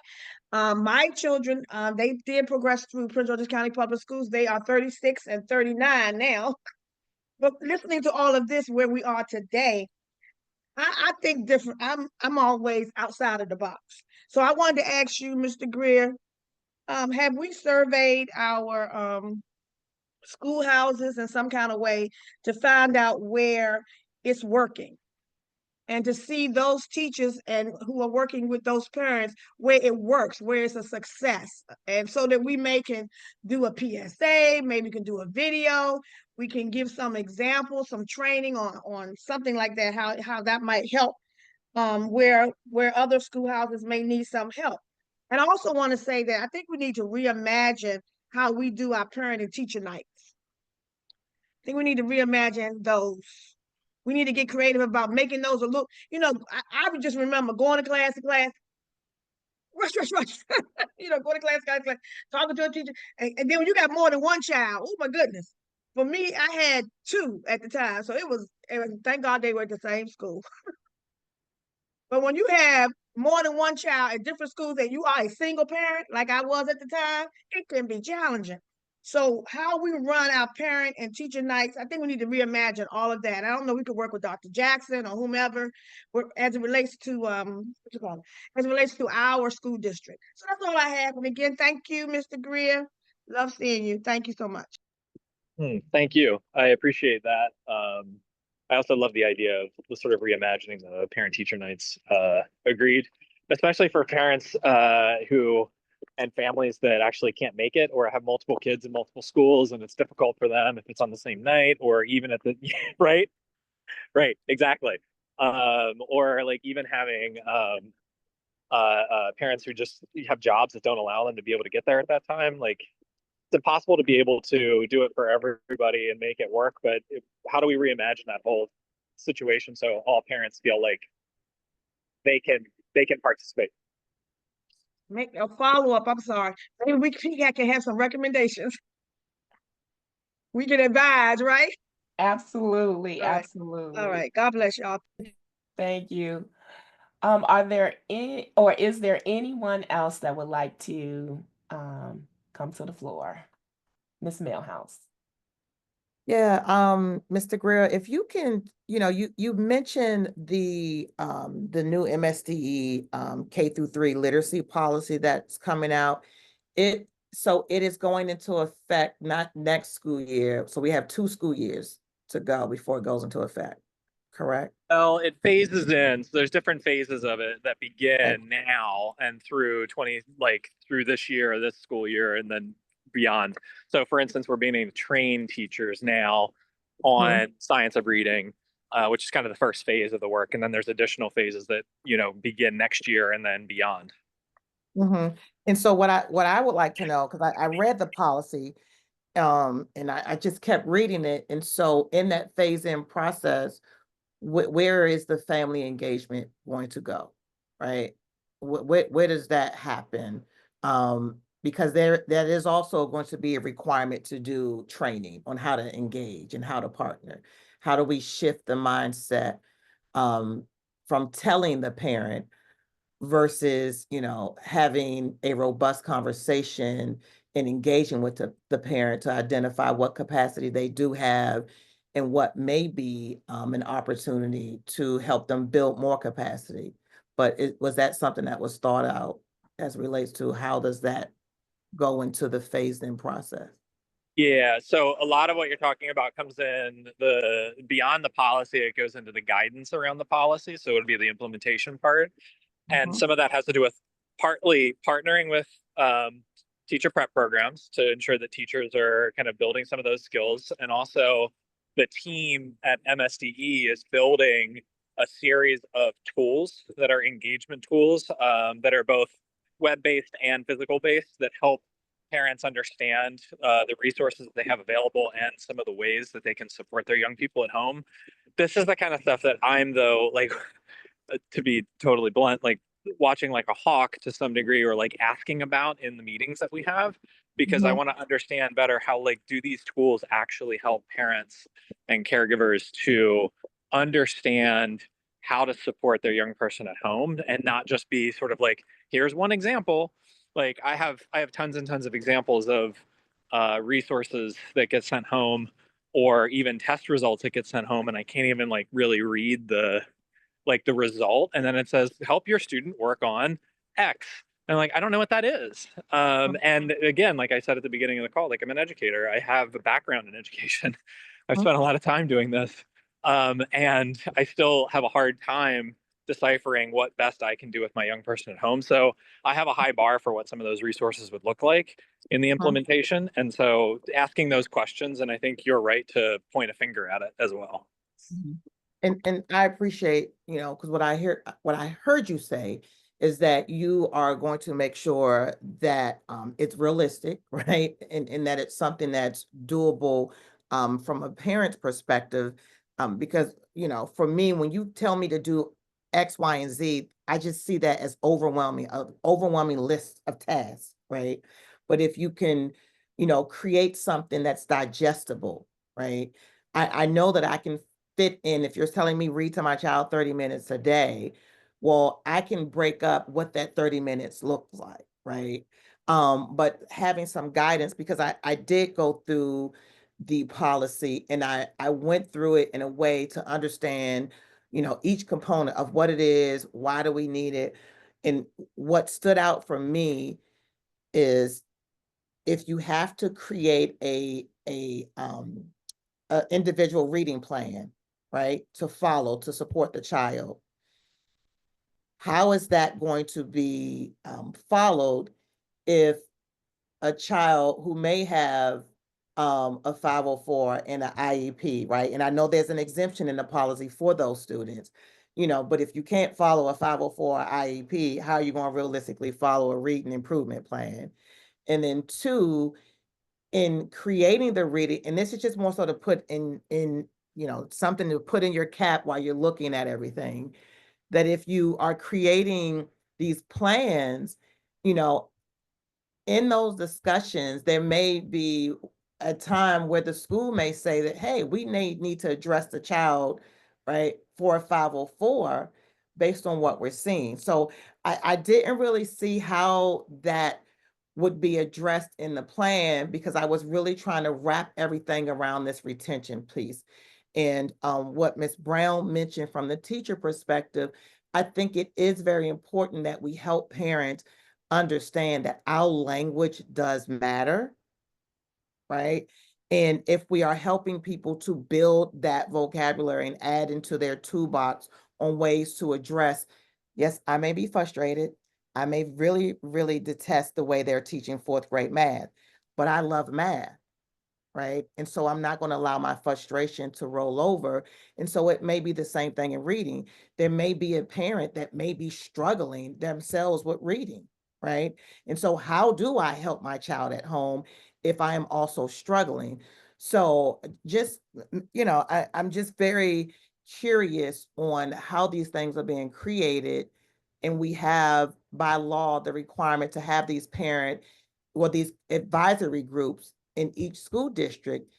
My children, they did progress through Prince George's County Public Schools. They are 36 and 39 now. But listening to all of this, where we are today, I think different. I'm always outside of the box. So I wanted to ask you, Mr. Greer, have we surveyed our schoolhouses in some kind of way to find out where it's working, and to see those teachers and who are working with those parents where it works, where it's a success, and so that we can do a PSA, maybe we can do a video, we can give some examples, some training on something like that, how that might help where other schoolhouses may need some help. And I also want to say that I think we need to reimagine how we do our parent and teacher nights. I think we need to reimagine those. We need to get creative about making those a look, I would just remember going to class, rush, go to class, talking to a teacher. And then when you got more than one child, oh my goodness. For me, I had two at the time. So it was thank God they were at the same school. But when you have more than one child at different schools and you are a single parent, like I was at the time, it can be challenging. So how we run our parent and teacher nights, I think we need to reimagine all of that. I don't know, we could work with Dr. Jackson or whomever as it relates to as it relates to our school district. So that's all I have. And again, thank you, Mr. Greer. Love seeing you. Thank you so much. Thank you. I appreciate that. I also love the idea of sort of reimagining the parent teacher nights. Agreed. especially for parents who and families that actually can't make it or have multiple kids in multiple schools, and it's difficult for them if it's on the same night or even at the right, right, exactly. Or like even having parents who just have jobs that don't allow them to be able to get there at that time. Like it's impossible to be able to do it for everybody and make it work. But how do we reimagine that whole situation so all parents feel like they can participate? Make a follow-up, I'm sorry. Maybe PCAT can have some recommendations. We can advise, right? Absolutely, All right. absolutely. All right, God bless y'all. Thank you. Are there any, or is there anyone else that would like to come to the floor? Ms. Millhouse. Yeah, Mr. Greer, if you can, you mentioned the new MSDE K through 3 literacy policy that's coming out. So it is going into effect not next school year. So we have 2 school years to go before it goes into effect, correct? Well, it phases in. So there's different phases of it that Okay. begin now and through through this year, this school year, and then beyond. So for instance, we're beginning to train teachers now on science of reading, which is kind of the first phase of the work. And then there's additional phases that, begin next year and then beyond. Mm-hmm. And so what I would like to know, because I read the policy, and I just kept reading it. And so in that phase-in process, where is the family engagement going to go, right? Where does that happen? Because that is also going to be a requirement to do training on how to engage and how to partner. How do we shift the mindset from telling the parent versus, having a robust conversation and engaging with the parent to identify what capacity they do have and what may be an opportunity to help them build more capacity. But was that something that was thought out as it relates to how does that go into the phased-in process? Yeah, so a lot of what you're talking about comes in the beyond the policy, it goes into the guidance around the policy. So it would be the implementation part. And some of that has to do with partly partnering with teacher prep programs to ensure that teachers are kind of building some of those skills. And also the team at MSDE is building a series of tools that are engagement tools that are both web-based and physical-based that help parents understand the resources that they have available and some of the ways that they can support their young people at home. This is the kind of stuff that I'm, though, like, to be totally blunt, like watching like a hawk to some degree, or like asking about in the meetings that we have, because I want to understand better how, like, do these tools actually help parents and caregivers to understand how to support their young person at home and not just be sort of like, here's one example. Like I have tons and tons of examples of resources that get sent home, or even test results that get sent home, and I can't even like really read the result, and then it says help your student work on X. And like, I don't know what that is. And again, like I said at the beginning of the call, like I'm an educator. I have a background in education. I've spent a lot of time doing this. And I still have a hard time deciphering what best I can do with my young person at home. So I have a high bar for what some of those resources would look like in the implementation. And so asking those questions, and I think you're right to point a finger at it as well. And I appreciate, because what I heard you say is that you are going to make sure that it's realistic, right? And that it's something that's doable from a parent's perspective. Because, for me, when you tell me to do X, Y, and Z, I just see that as overwhelming list of tasks, right? But if you can, create something that's digestible, right? I know that I can fit in. If you're telling me read to my child 30 minutes a day, well, I can break up what that 30 minutes looks like, right? But having some guidance, because I did go through the policy and I went through it in a way to understand, each component of what it is, why do we need it? And what stood out for me is if you have to create a individual reading plan, right, to follow, to support the child, how is that going to be followed if a child who may have a 504 and an IEP, right? And I know there's an exemption in the policy for those students, you know, but if you can't follow a 504 IEP, how are you going to realistically follow a reading improvement plan? And then two, in creating the reading, and this is just more so to put in, you know, something to put in your cap while you're looking at everything, that if you are creating these plans, you know, in those discussions, there may be a time where the school may say that, hey, we need to address the child, right, for a 504 based on what we're seeing. So I didn't really see how that would be addressed in the plan because I was really trying to wrap everything around this retention piece. And what Ms. Brown mentioned from the teacher perspective, I think it is very important that we help parents understand that our language does matter, right? And if we are helping people to build that vocabulary and add into their toolbox on ways to address, yes, I may be frustrated. I may really, really detest the way they're teaching fourth grade math, but I love math, right? And so I'm not going to allow my frustration to roll over. And so it may be the same thing in reading. There may be a parent that may be struggling themselves with reading, right? And so how do I help my child at home if I am also struggling? So just, you know, I'm just very curious on how these things are being created. And we have by law the requirement to have these these advisory groups in each school district.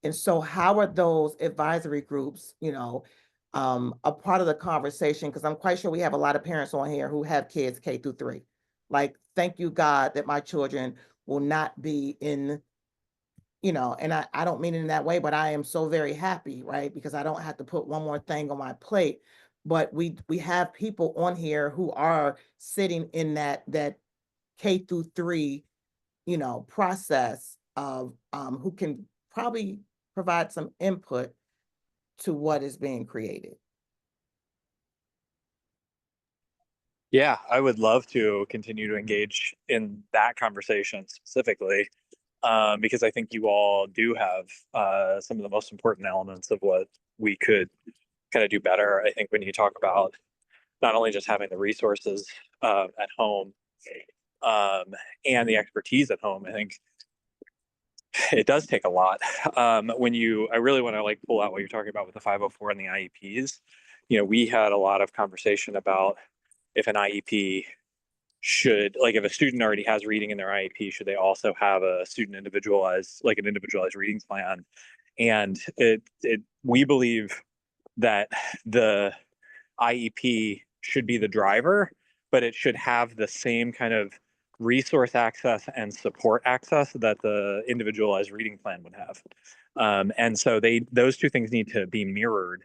And so how are those advisory groups, you know, a part of the conversation? Because I'm quite sure we have a lot of parents on here who have kids K-3. Like, thank you, God, that my children will not be in, you know, and I don't mean it in that way, but I am so very happy, right? Because I don't have to put one more thing on my plate. But we have people on here who are sitting in that K-3, you know, process of who can probably provide some input to what is being created. Yeah, I would love to continue to engage in that conversation specifically, because I think you all do have some of the most important elements of what we could kind of do better. I think when you talk about not only just having the resources at home and the expertise at home, I think it does take a lot. I really want to like pull out what you're talking about with the 504 and the IEPs. You know, we had a lot of conversation about if an IEP should, like, if a student already has reading in their IEP, should they also have a student individualized, like an individualized reading plan? And we believe that the IEP should be the driver, but it should have the same kind of resource access and support access that the individualized reading plan would have. And so those two things need to be mirrored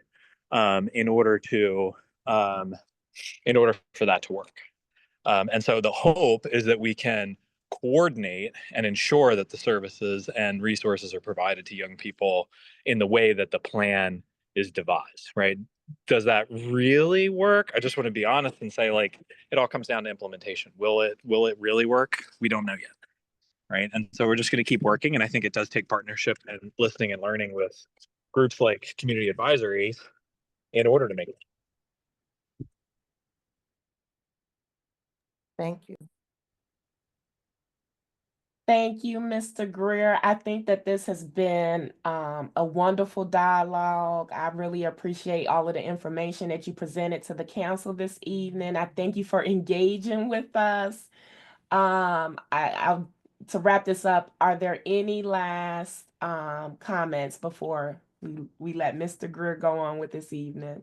in order for that to work. And so the hope is that we can coordinate and ensure that the services and resources are provided to young people in the way that the plan is devised, right? Does that really work? I just want to be honest and say, like, it all comes down to implementation. Will it really work? We don't know yet, right? And so we're just going to keep working. And I think it does take partnership and listening and learning with groups like community advisories in order to make it. Thank you. Thank you, Mr. Greer. I think that this has been a wonderful dialogue. I really appreciate all of the information that you presented to the council this evening. I thank you for engaging with us. To wrap this up, are there any last comments before we let Mr. Greer go on with this evening?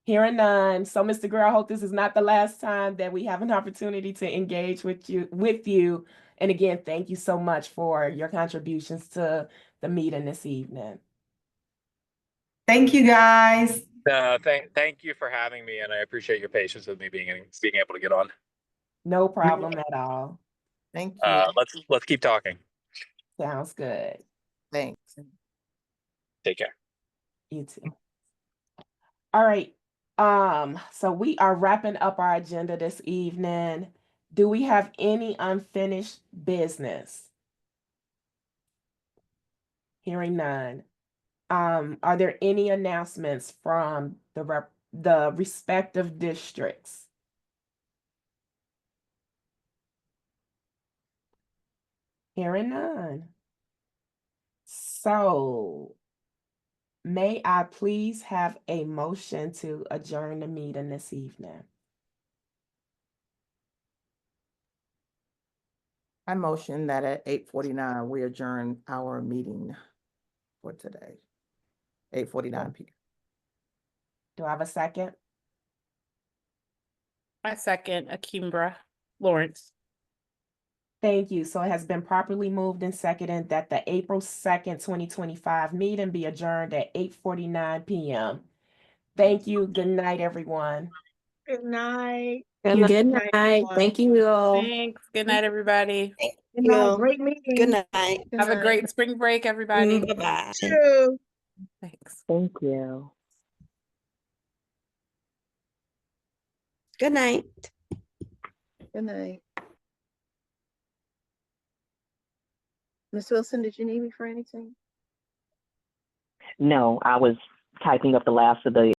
Hearing none. So, Mr. Greer, I hope this is not the last time that we have an opportunity to engage with you. And again, thank you so much for your contributions to the meeting this evening. Thank you, guys. Thank you for having me, and I appreciate your patience with me being able to get on. No problem at all. Thank you. Let's keep talking. Sounds good. Thanks. Take care. You too. All right. So we are wrapping up our agenda this evening. Do we have any unfinished business? Hearing none. Are there any announcements from the respective districts? Hearing none. So may I please have a motion to adjourn the meeting this evening? I motion that at 8:49, we adjourn our meeting for today. 8:49 p.m. Do I have a second? I second Akimbra Lawrence. Thank you. So it has been properly moved and seconded that the April 2nd, 2025 meeting be adjourned at 8:49 p.m. Thank you. Good night, everyone. Good night. Good night. everyone. Thank you all. Thanks. Good night, everybody. Good night. Great meeting. Good night. Have a great spring break, everybody. Bye-bye. Too. Thanks. Thank you. Good night. Good night. Ms. Wilson, did you need me for anything? No, I was typing up the last of the